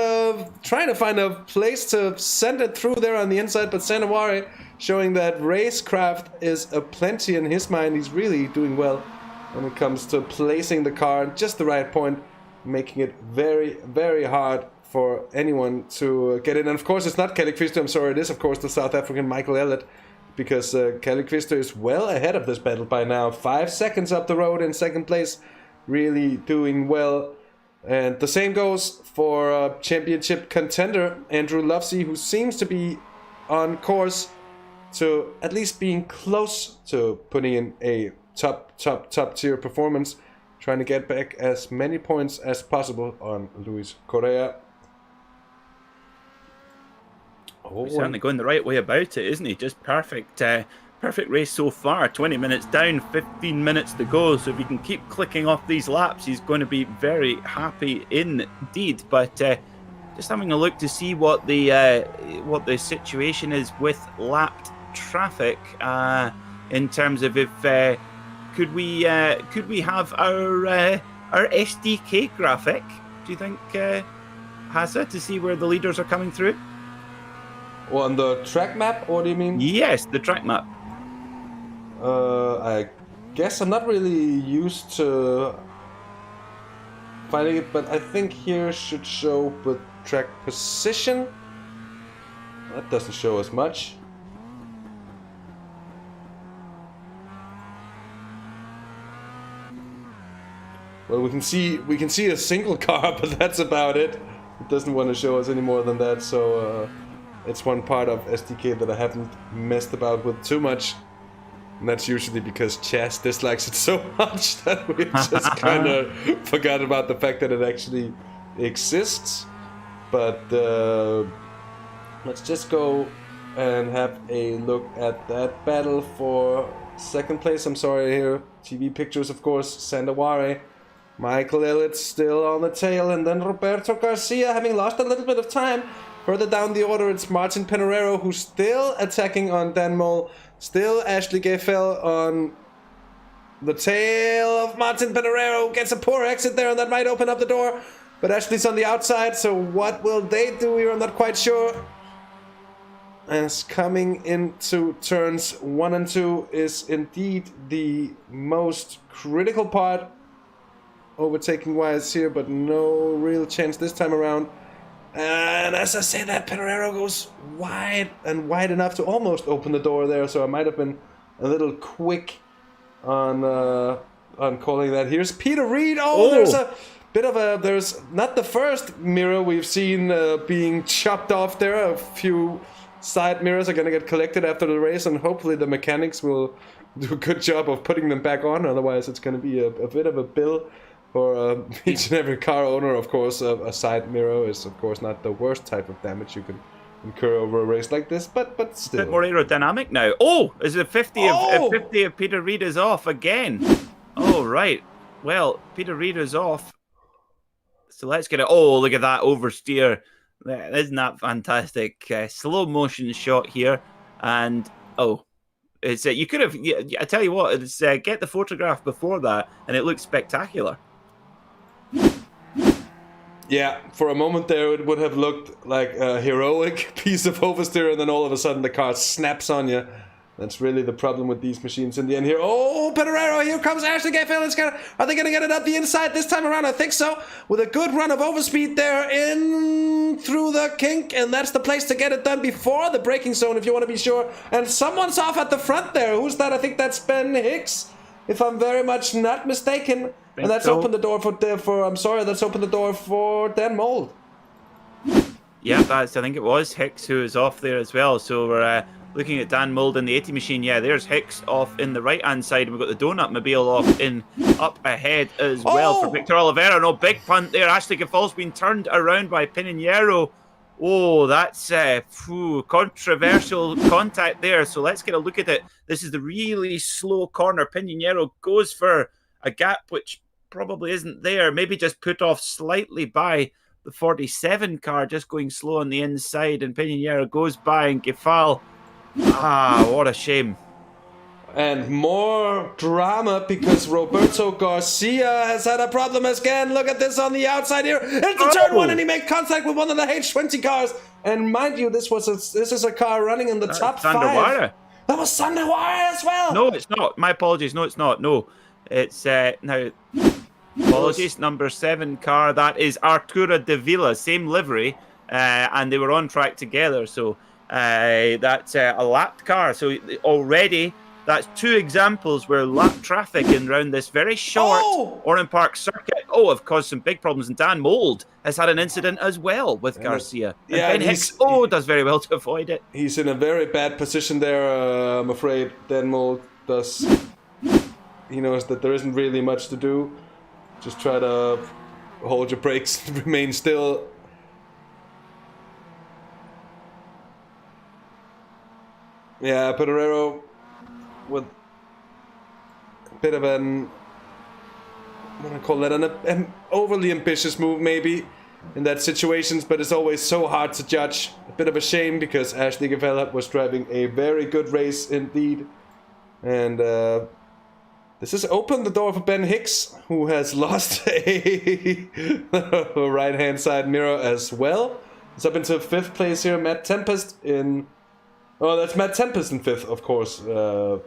trying to find a place to send it through there on the inside, but Sandawari showing that racecraft is aplenty in his mind. He's really doing well when it comes to placing the car at just the right point, making it very, very hard for anyone to get in. And of course, it's not Catequister, I'm sorry, it is of course the South African Michael Ellett, because Catequister is well ahead of this battle by now. 5 seconds up the road in second place, really doing well. And the same goes for championship contender Andrew Lovesey, who seems to be on course to at least being close to putting in a top tier performance, trying to get back as many points as possible on Luis Correa. He's certainly going the right way about it, isn't he? Just perfect. Perfect race so far. 20 minutes down, 15 minutes to go. So if he can keep clicking off these laps, he's going to be very happy indeed. But just having a look to see what the situation is with lapped traffic in terms of if could we have our SDK graphic? Do you think, Hasse, to see where the leaders are coming through? Well, on the track map, what do you mean? Yes, the track map. I guess I'm not really used to finding it, but I think here should show with track position. That doesn't show as much. Well, we can see a single car, but that's about it. It doesn't want to show us any more than that, so it's one part of SDK that I haven't messed about with too much. And that's usually because Chas dislikes it so much that we just kind of forgot about the fact that it actually exists. But let's just go and have a look at that battle for second place. I'm sorry here. TV pictures, of course. Sandawari. Michael Elliott still on the tail. And then Roberto Garcia having lost a little bit of time. Further down the order, it's Martin Penorero who's still attacking on Dan Mole. Still Ashley Gayfell on the tail of Martin Penorero. Gets a poor exit there, and that might open up the door. But Ashley's on the outside, so what will they do here? I'm not quite sure. As coming into turns 1 and 2 is indeed the most critical part. Overtaking wise here, but no real chance this time around. And as I say that, Penorero goes wide and wide enough to almost open the door there, so I might have been a little quick on calling that. Here's Peter Reed. Oh, there's a bit of a... There's not the first mirror we've seen being chopped off there. A few side mirrors are going to get collected after the race, and hopefully the mechanics will do a good job of putting them back on. Otherwise, it's going to be a bit of a bill. For each and every car owner, of course, a side mirror is, of course, not the worst type of damage you can incur over a race like this, but still. A bit more aerodynamic now. Oh, is it 50 of Peter Reed is off again? Oh, right. Well, Peter Reed is off. So let's get it. Oh, look at that oversteer. Isn't that fantastic? Slow motion shot here. And, it's you could have, I tell you what, it's get the photograph before that, and it looks spectacular. Yeah, for a moment there it would have looked like a heroic piece of oversteer, and then all of a sudden the car snaps on you. That's really the problem with these machines in the end here. Oh, Penorero, here comes Ashley Gayfell. Are they going to get it up the inside this time around? I think so. With a good run of overspeed there in through the kink, and that's the place to get it done before the braking zone if you want to be sure. And someone's off at the front there. Who's that? I think that's Ben Hicks, if I'm very much not mistaken. And that's opened the door that's opened the door for Dan Mold. Yeah, I think it was Hicks who is off there as well. So we're looking at Dan Mould in the 80 machine. Yeah, there's Hicks off in the right-hand side. And we've got the Donut Mobile off up ahead as well for Victor Oliveira. No, big punt there. Ashley Gafal's been turned around by Pinheiro. Oh, that's controversial contact there. So let's get a look at it. This is the really slow corner. Pinheiro goes for a gap which probably isn't there. Maybe just put off slightly by the 47 car, just going slow on the inside. And Pinheiro goes by, and Gafal... what a shame. And more drama because Roberto Garcia has had a problem again. Look at this on the outside here. It's the turn one, and he made contact with one of the H20 cars. And mind you, this is a car running in the top 5. That was Sandawara as well. No, it's not. My apologies. No, it's not. No, it's now. Apologies. Number 7 car. That is Artura de Villa, same livery, and they were on track together. So that's a lapped car. So already That's 2 examples where lap traffic in around this very short Oran Park circuit have caused some big problems. And Dan Mould has had an incident as well with Garcia. And Ben Hicks does very well to avoid it. He's in a very bad position there, I'm afraid. Dan Mould does. He knows that there isn't really much to do. Just try to hold your brakes, remain still. Yeah, Pedrero with a bit of an, what do I call that, an overly ambitious move maybe in that situations, but it's always so hard to judge. A bit of a shame because Ashley Gavella was driving a very good race indeed. And this has opened the door for Ben Hicks, who has lost a right-hand side mirror as well. It's up into 5th place here. Matt Tempest in... Oh, that's Matt Tempest in 5th, of course.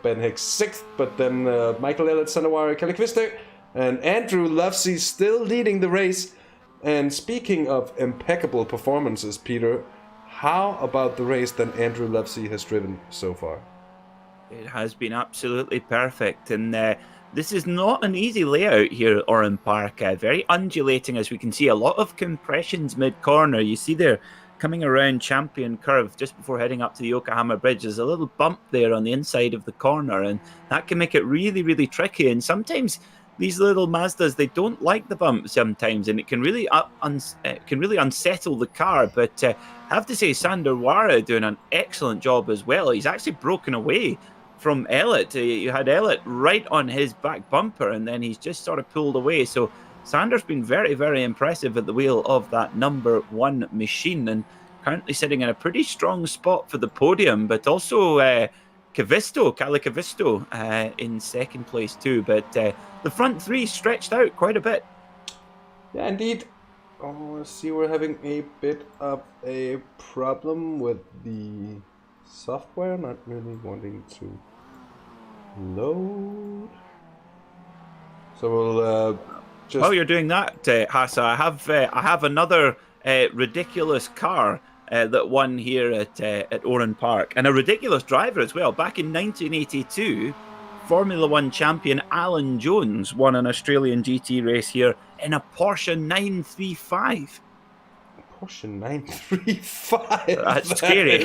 Ben Hicks 6th, but then Michael Elliott, Sanawari, Kelly Kvister, and Andrew Lovesey still leading the race. And speaking of impeccable performances, Peter, how about the race that Andrew Lovesey has driven so far? It has been absolutely perfect, and this is not an easy layout here at Oran Park. Very undulating, as we can see. A lot of compressions mid-corner. You see there, coming around Champion Curve just before heading up to the Yokohama Bridge, there's a little bump there on the inside of the corner, and that can make it really, really tricky. And sometimes these little Mazdas, they don't like the bump sometimes, and it can really unsettle the car. But I have to say, Sander Wara doing an excellent job as well. He's actually broken away from Elliott. You had Elliott right on his back bumper, and then he's just sort of pulled away. So Sander's been very, very impressive at the wheel of that number 1 machine, and currently sitting in a pretty strong spot for the podium, but also Kalle Kavisto in 2nd place too. But the front 3 stretched out quite a bit. Yeah, indeed. Oh, I see we're having a bit of a problem with the software, not really wanting to load. So we'll just... While you're doing that, Hasse, I have another ridiculous car that won here at Oran Park, and a ridiculous driver as well. Back in 1982, Formula 1 champion Alan Jones won an Australian GT race here in a Porsche 935. Porsche 935. That's scary.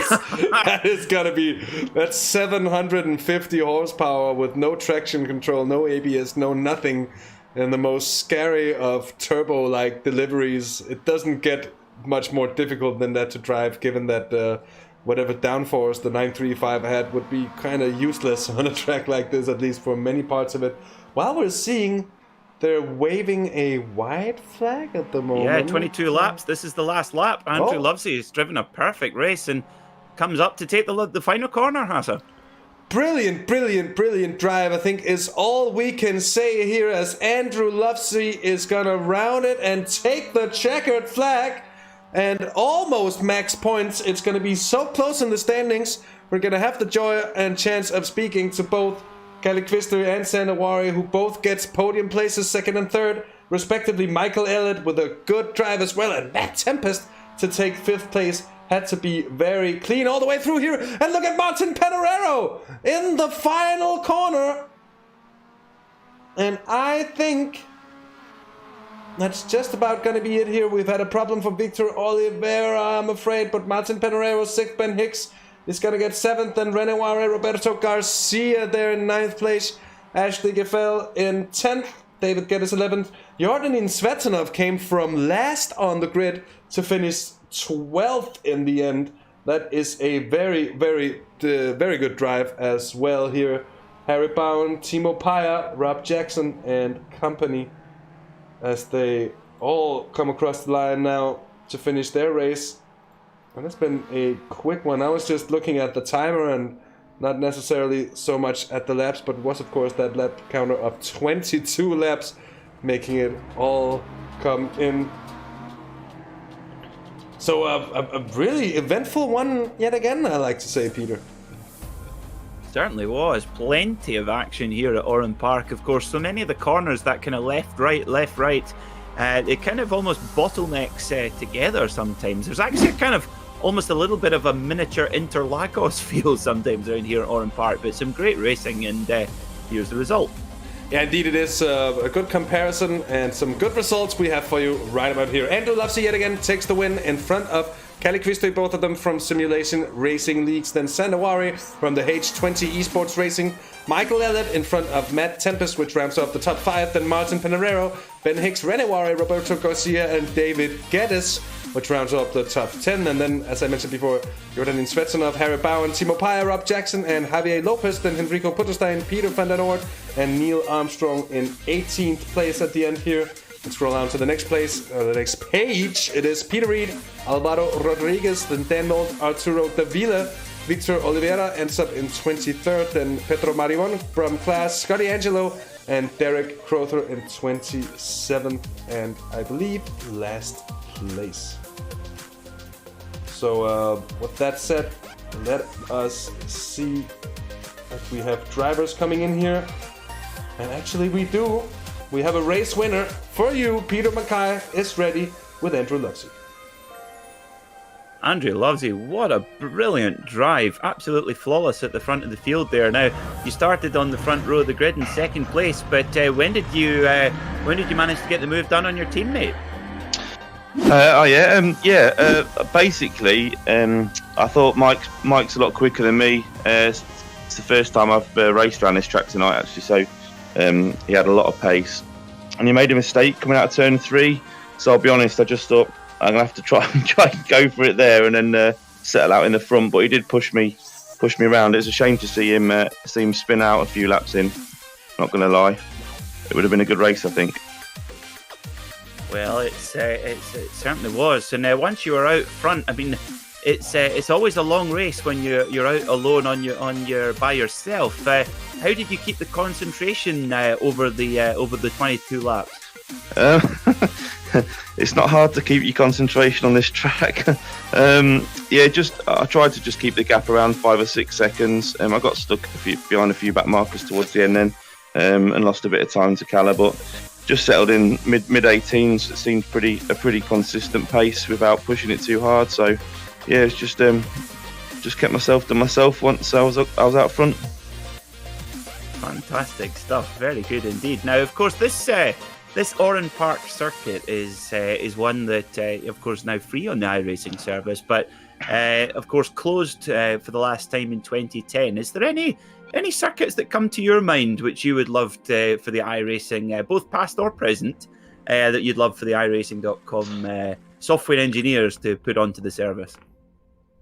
That's 750 horsepower with no traction control, no ABS, no nothing, and the most scary of turbo-like deliveries. It doesn't get much more difficult than that to drive, given that whatever downforce the 935 had would be kind of useless on a track like this, at least for many parts of it. While we're seeing they're waving a white flag at the moment. Yeah, 22 laps. This is the last lap. Andrew Lovesey has driven a perfect race and comes up to take the final corner, Hasse. Brilliant, brilliant, brilliant drive, I think, is all we can say here, as Andrew Lovesey is going to round it and take the checkered flag and almost max points. It's going to be so close in the standings. We're going to have the joy and chance of speaking to both Kelly Kvister and Sanawari, who both gets podium places 2nd and 3rd, respectively. Michael Elliott with a good drive as well, and Matt Tempest to take 5th place. Had to be very clean all the way through here. And look at Martin Pedrero in the final corner. And I think that's just about going to be it here. We've had a problem for Victor Oliveira, I'm afraid, but Martin Pedrero 6th, Ben Hicks is going to get 7th, and Renoir Roberto Garcia there in 9th place. Ashley Gefell in 10th. David Geddes 11th. Jordan Svetanov came from last on the grid to finish 12th in the end. That is a very, very, very good drive as well here. Harry Bowen, Timo Paya, Rob Jackson, and company, as they all come across the line now to finish their race. And it's been a quick one. I was just looking at the timer and not necessarily so much at the laps, but was of course that lap counter of 22 laps, making it all come in. So a really eventful one yet again, I like to say, Peter. Certainly was. Plenty of action here at Oran Park. Of course, so many of the corners, that kind of left, right, it kind of almost bottlenecks together sometimes. There's actually a kind of almost a little bit of a miniature Interlagos feel sometimes around here at Oran Park. But some great racing, and here's the result. Yeah, indeed it is a good comparison and some good results we have for you right about here. Andrew Lovesey yet again takes the win in front of Kalle Christie, both of them from Simulation Racing Leagues. Then Sandawari from the H20 Esports Racing. Michael Elliott in front of Matt Tempest, which ramps up the top 5. Then Martin Panarero, Ben Hicks, Renewari, Roberto Garcia, and David Geddes, which rounds up the top 10. And then, as I mentioned before, Jordan Svetsonov, Harry Bowen, Timo Paya, Rob Jackson, and Javier Lopez. Then Henrico Putterstein, Peter van den Oort, and Neil Armstrong in 18th place at the end here. Let's scroll down to the next place, the next page. It is Peter Reed, Alvaro Rodriguez, then Dan Nolt, Arturo Davila, Victor Oliveira ends up in 23rd, and Pedro Marion from class, Scotty Angelo, and Derek Crowther in 27th, and I believe last place. So with that said, let us see if we have drivers coming in here. And actually we do. We have a race winner for you. Peter Mackay is ready with Andrew Lovesey. Andrew Lovesey, what a brilliant drive. Absolutely flawless at the front of the field there. Now, you started on the front row of the grid in second place, but when did you manage to get the move done on your teammate? Basically, I thought Mike's a lot quicker than me. It's the first time I've raced around this track tonight, actually, so he had a lot of pace. And he made a mistake coming out of turn 3, so I'll be honest, I just thought I'm going to have to try and go for it there and then settle out in the front, but he did push me around. It's a shame to see him spin out a few laps in, not going to lie. It would have been a good race, I think. Well, it certainly was. And once you were out front, I mean, it's always a long race when you're out alone on your by yourself. How did you keep the concentration over the 22 laps? It's not hard to keep your concentration on this track. I tried to just keep the gap around 5 or 6 seconds. I got stuck behind a few back markers towards the end then, and lost a bit of time to Kalle, but just settled in mid 18s. It seemed a pretty consistent pace without pushing it too hard. So yeah, it's just kept myself to myself once I was out front. Fantastic stuff. Very good indeed. Now, of course, this Oran Park circuit is one that, of course, now free on the iRacing service, but of course closed for the last time in 2010. Is there any circuits that come to your mind which you would love for the iRacing, both past or present, that you'd love for the iRacing.com software engineers to put onto the service?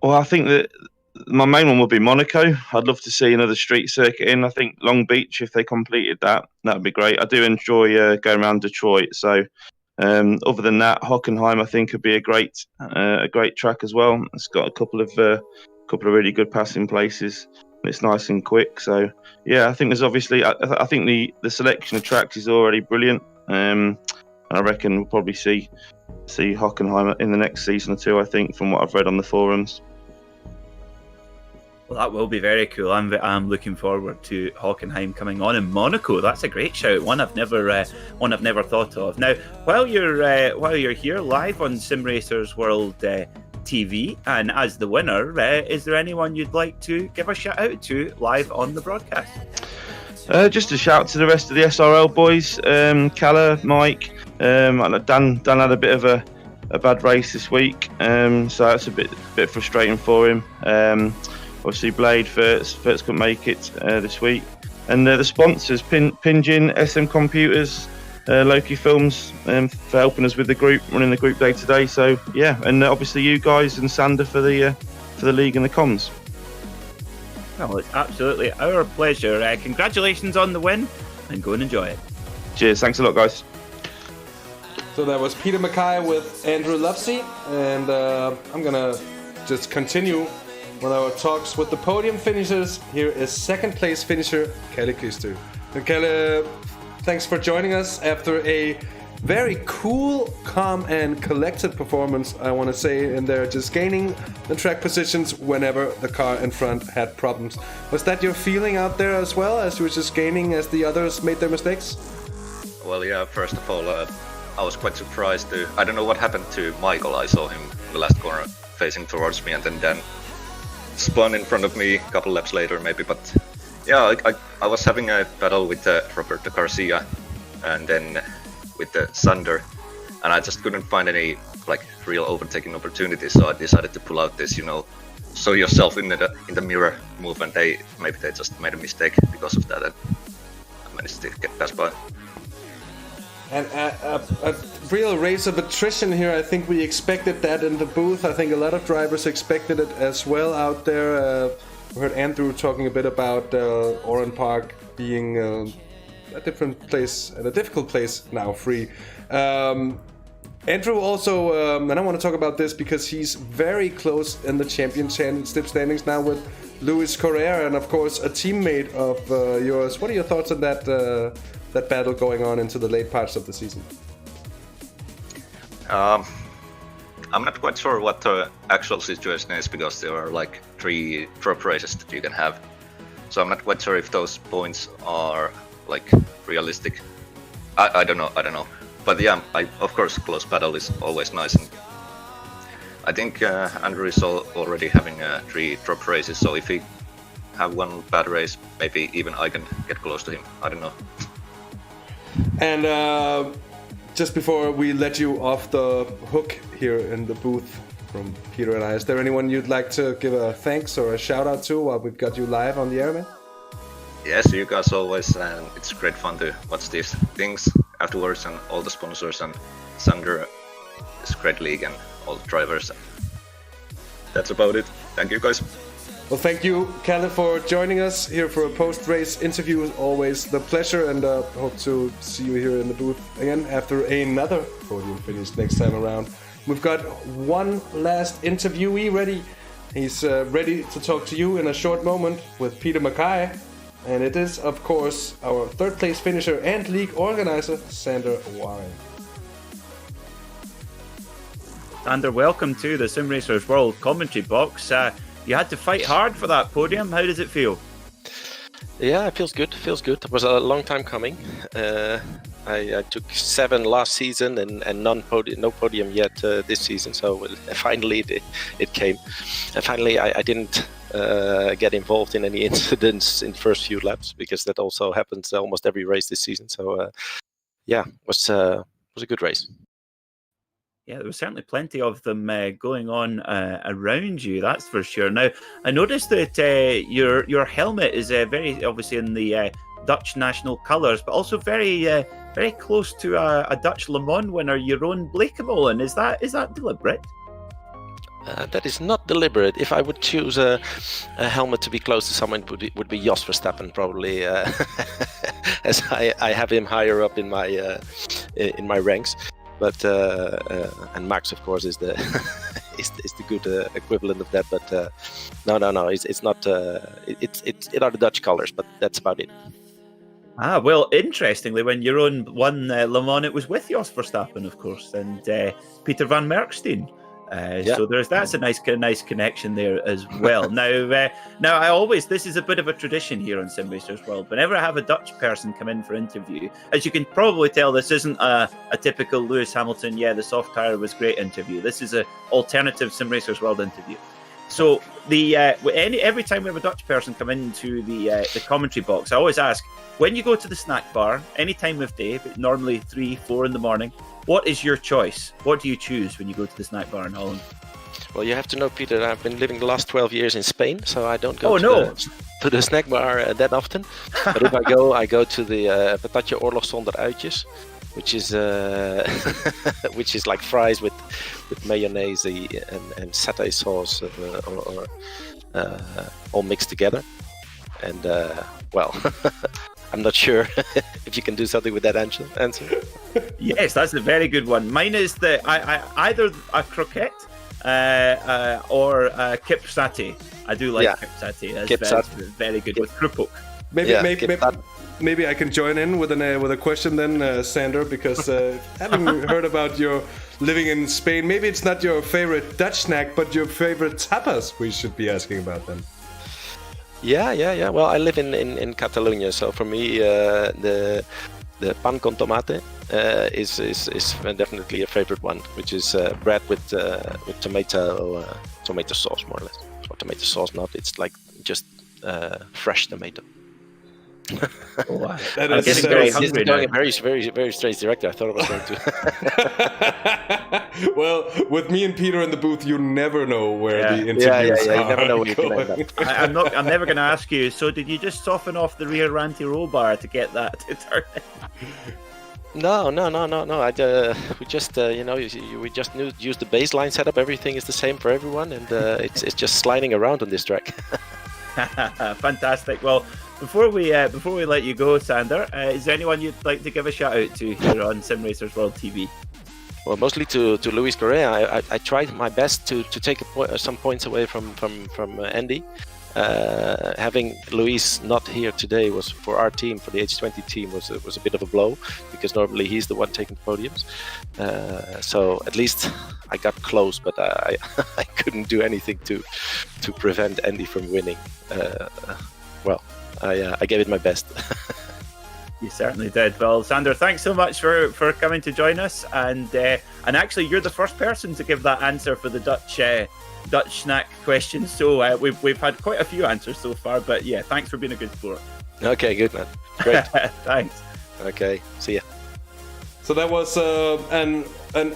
Well, I think that my main one would be Monaco. I'd love to see another street circuit in. I think Long Beach, if they completed that would be great. I do enjoy going around Detroit. So other than that, Hockenheim I think would be a great track as well. It's got a couple of really good passing places. It's nice and quick. So yeah, I think there's obviously I think the selection of tracks is already brilliant. And I reckon we'll probably see Hockenheim in the next season or two, I think, from what I've read on the forums. Well, that will be very cool. I'm looking forward to Hockenheim coming on in Monaco. That's a great shout. One I've never thought of. Now, while you're here live on Simracersworld TV, and as the winner, is there anyone you'd like to give a shout out to live on the broadcast? Just a shout to the rest of the SRL boys, Kalle, Mike, Dan had a bit of a bad race this week, so that's a bit frustrating for him. Obviously, Blade first couldn't make it this week, and the sponsors Pinjin, SM Computers, Loki Films, for helping us with the group, running the group day to day. So yeah, and obviously you guys and Sander for the league and the comms. Well, it's absolutely our pleasure. Congratulations on the win, and go and enjoy it. Cheers, thanks a lot, guys. So that was Peter Mackay with Andrew Lovesey, and I'm gonna just continue with our talks with the podium finishers. Here is second place finisher Kalle Christie. And Kalle, thanks for joining us after a very cool, calm and collected performance, I want to say, in there, just gaining the track positions whenever the car in front had problems. Was that your feeling out there as well, as you were just gaining as the others made their mistakes? Well, yeah, first of all, I was quite surprised I don't know what happened to Michael. I saw him in the last corner facing towards me, and then Dan spun in front of me a couple laps later, maybe. But yeah, I was having a battle with Roberto Garcia, and then with the Sander, and I just couldn't find any like real overtaking opportunities. So I decided to pull out this, show yourself in the mirror move, and maybe they just made a mistake because of that, and I managed to get past by. And a real race of attrition here. I think we expected that in the booth. I think a lot of drivers expected it as well out there. We heard Andrew talking a bit about Oran Park being a different place and a difficult place now, free. Andrew also, and I want to talk about this because he's very close in the championship standings now with Luis Correa, and of course a teammate of yours. What are your thoughts on that battle going on into the late parts of the season? I'm not quite sure what the actual situation is, because there are like 3 drop races that you can have. So I'm not quite sure if those points are like realistic. I don't know. But yeah, of course, close battle is always nice. And I think Andrew is already having 3 drop races. So if he have one bad race, maybe even I can get close to him. I don't know. And just before we let you off the hook here in the booth from Peter and I, is there anyone you'd like to give a thanks or a shout out to while we've got you live on the air, man? Yes, you guys always, and it's great fun to watch these things afterwards, and all the sponsors, and Sander is a great league, and all the drivers. That's about it. Thank you, guys. Well, thank you, Kalle, for joining us here for a post-race interview. It's always the pleasure, and hope to see you here in the booth again after another podium finish next time around. We've got one last interviewee ready. He's ready to talk to you in a short moment with Peter Mackay. And it is, of course, our third place finisher and league organizer, Sander Warren. Sander, welcome to the Simracersworld commentary box. You had to fight hard for that podium. How does it feel? Yeah, it feels good. It was a long time coming. I took 7 last season and no podium yet this season. So finally it came. And finally I didn't get involved in any incidents in the first few laps, because that also happens almost every race this season. So it was a good race. Yeah, there was certainly plenty of them going on around you, that's for sure. Now, I noticed that your helmet is very obviously in the Dutch national colours, but also very very close to a Dutch Le Mans winner, Jeroen Bleekemolen. Is that deliberate? That is not deliberate. If I would choose a helmet to be close to someone, it would be Jos Verstappen, probably, as I have him higher up in my ranks. But and Max, of course, is the is the good equivalent of that. But no, it's not. It are the Dutch colors, but that's about it. Ah, well, interestingly, when Jeroen won Le Mans, it was with Jos Verstappen, of course, and Peter van Merkstein. So that's a nice connection there as well. Now this is a bit of a tradition here on Simracersworld. Whenever I have a Dutch person come in for interview, as you can probably tell, this isn't a typical Lewis Hamilton, the soft tyre was great interview. This is an alternative Simracersworld interview. So every time we have a Dutch person come into the commentary box, I always ask, when you go to the snack bar, any time of day, but normally 3-4 in the morning, what is your choice? What do you choose when you go to the snack bar in Holland? Well, you have to know, Peter, that I've been living the last 12 years in Spain, so I don't go to the snack bar that often. But if I go to the patatje oorlog zonder uitjes, which is like fries with mayonnaise and satay sauce or all mixed together. And I'm not sure if you can do something with that answer. Yes, that's a very good one. Mine is either a croquette or kip satay. I do like kip satay. That's very good with krupuk. Maybe I can join in with a question then, Sander, because having heard about your living in Spain, maybe it's not your favorite Dutch snack, but your favorite tapas we should be asking about then. Yeah. Well, I live in Catalonia, so for me, the the pan con tomate is definitely a favorite one, which is bread with tomato sauce, more or less. Or tomato sauce, not. It's like just fresh tomato. Oh, wow. That I'm is getting so very This is hungry going now. a very strange director. I thought I was going to. Well, with me and Peter in the booth, you never know where Yeah. the interviews You are never know where you can going. end up. I'm never going to ask you. So, did you just soften off the rear anti-roll bar to get that to turn? No. We just, we just use the baseline setup. Everything is the same for everyone, and it's just sliding around on this track. Fantastic. Well, before we let you go, Sander, is there anyone you'd like to give a shout out to here on Simracersworld TV? Well, mostly to Luis Correa. I tried my best to take some points away from Andy. Having Luis not here today was for our team, for the H20 team, was a bit of a blow, because normally he's the one taking podiums. So at least I got close, but I couldn't do anything to prevent Andy from winning. I gave it my best. You certainly did. Well, Sander, thanks so much for coming to join us, and actually you're the first person to give that answer for the Dutch snack question. So we've had quite a few answers so far, but yeah, thanks for being a good sport. Okay, good man. Great. Thanks. Okay, see ya. So that was an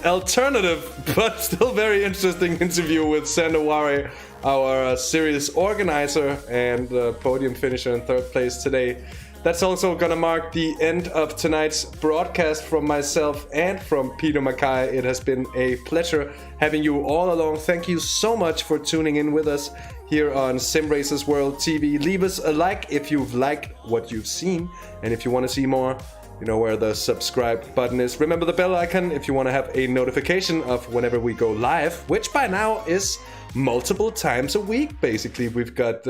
alternative but still very interesting interview with Sander Ware, our series organizer and podium finisher in third place today. That's also gonna mark the end of tonight's broadcast from myself and from Peter Mackay. It has been a pleasure having you all along. Thank you so much for tuning in with us here on Simracersworld TV. Leave us a like if you've liked what you've seen, and if you want to see more, you know where the subscribe button is. Remember the bell icon if you want to have a notification of whenever we go live, which by now is multiple times a week. Basically, we've got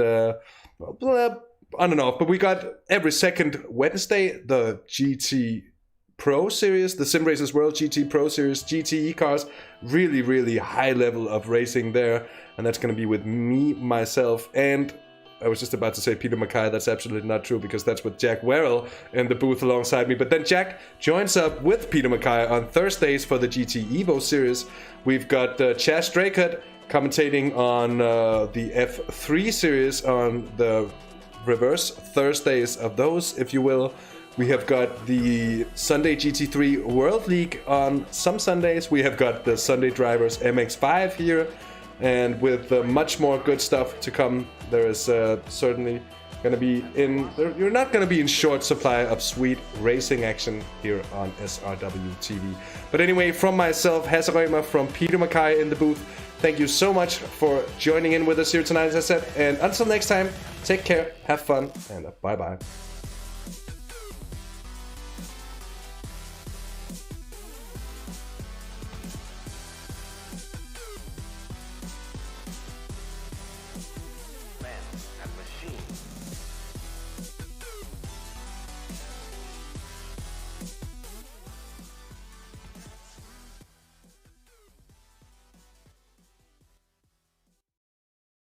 I don't know, but we got every second Wednesday the GT Pro Series, the Simracersworld GT Pro Series, GTE cars. Really, really high level of racing there, and that's going to be with me, myself, and I was just about to say Peter Mackay. That's absolutely not true, because that's with Jack Werrell in the booth alongside me. But then Jack joins up with Peter Mackay on Thursdays for the GT Evo Series. We've got Chas Draycott commentating on the F3 Series on the reverse Thursdays of those, if you will. We have got the Sunday GT3 World League on some Sundays. We have got the Sunday Drivers MX-5 here, and with much more good stuff to come. There is certainly going to be you're not going to be in short supply of sweet racing action here on SRW TV. But anyway, from myself, Hasse Rømer, from Peter Mackay in the booth, thank you so much for joining in with us here tonight, as I said. And until next time, take care, have fun, and bye-bye.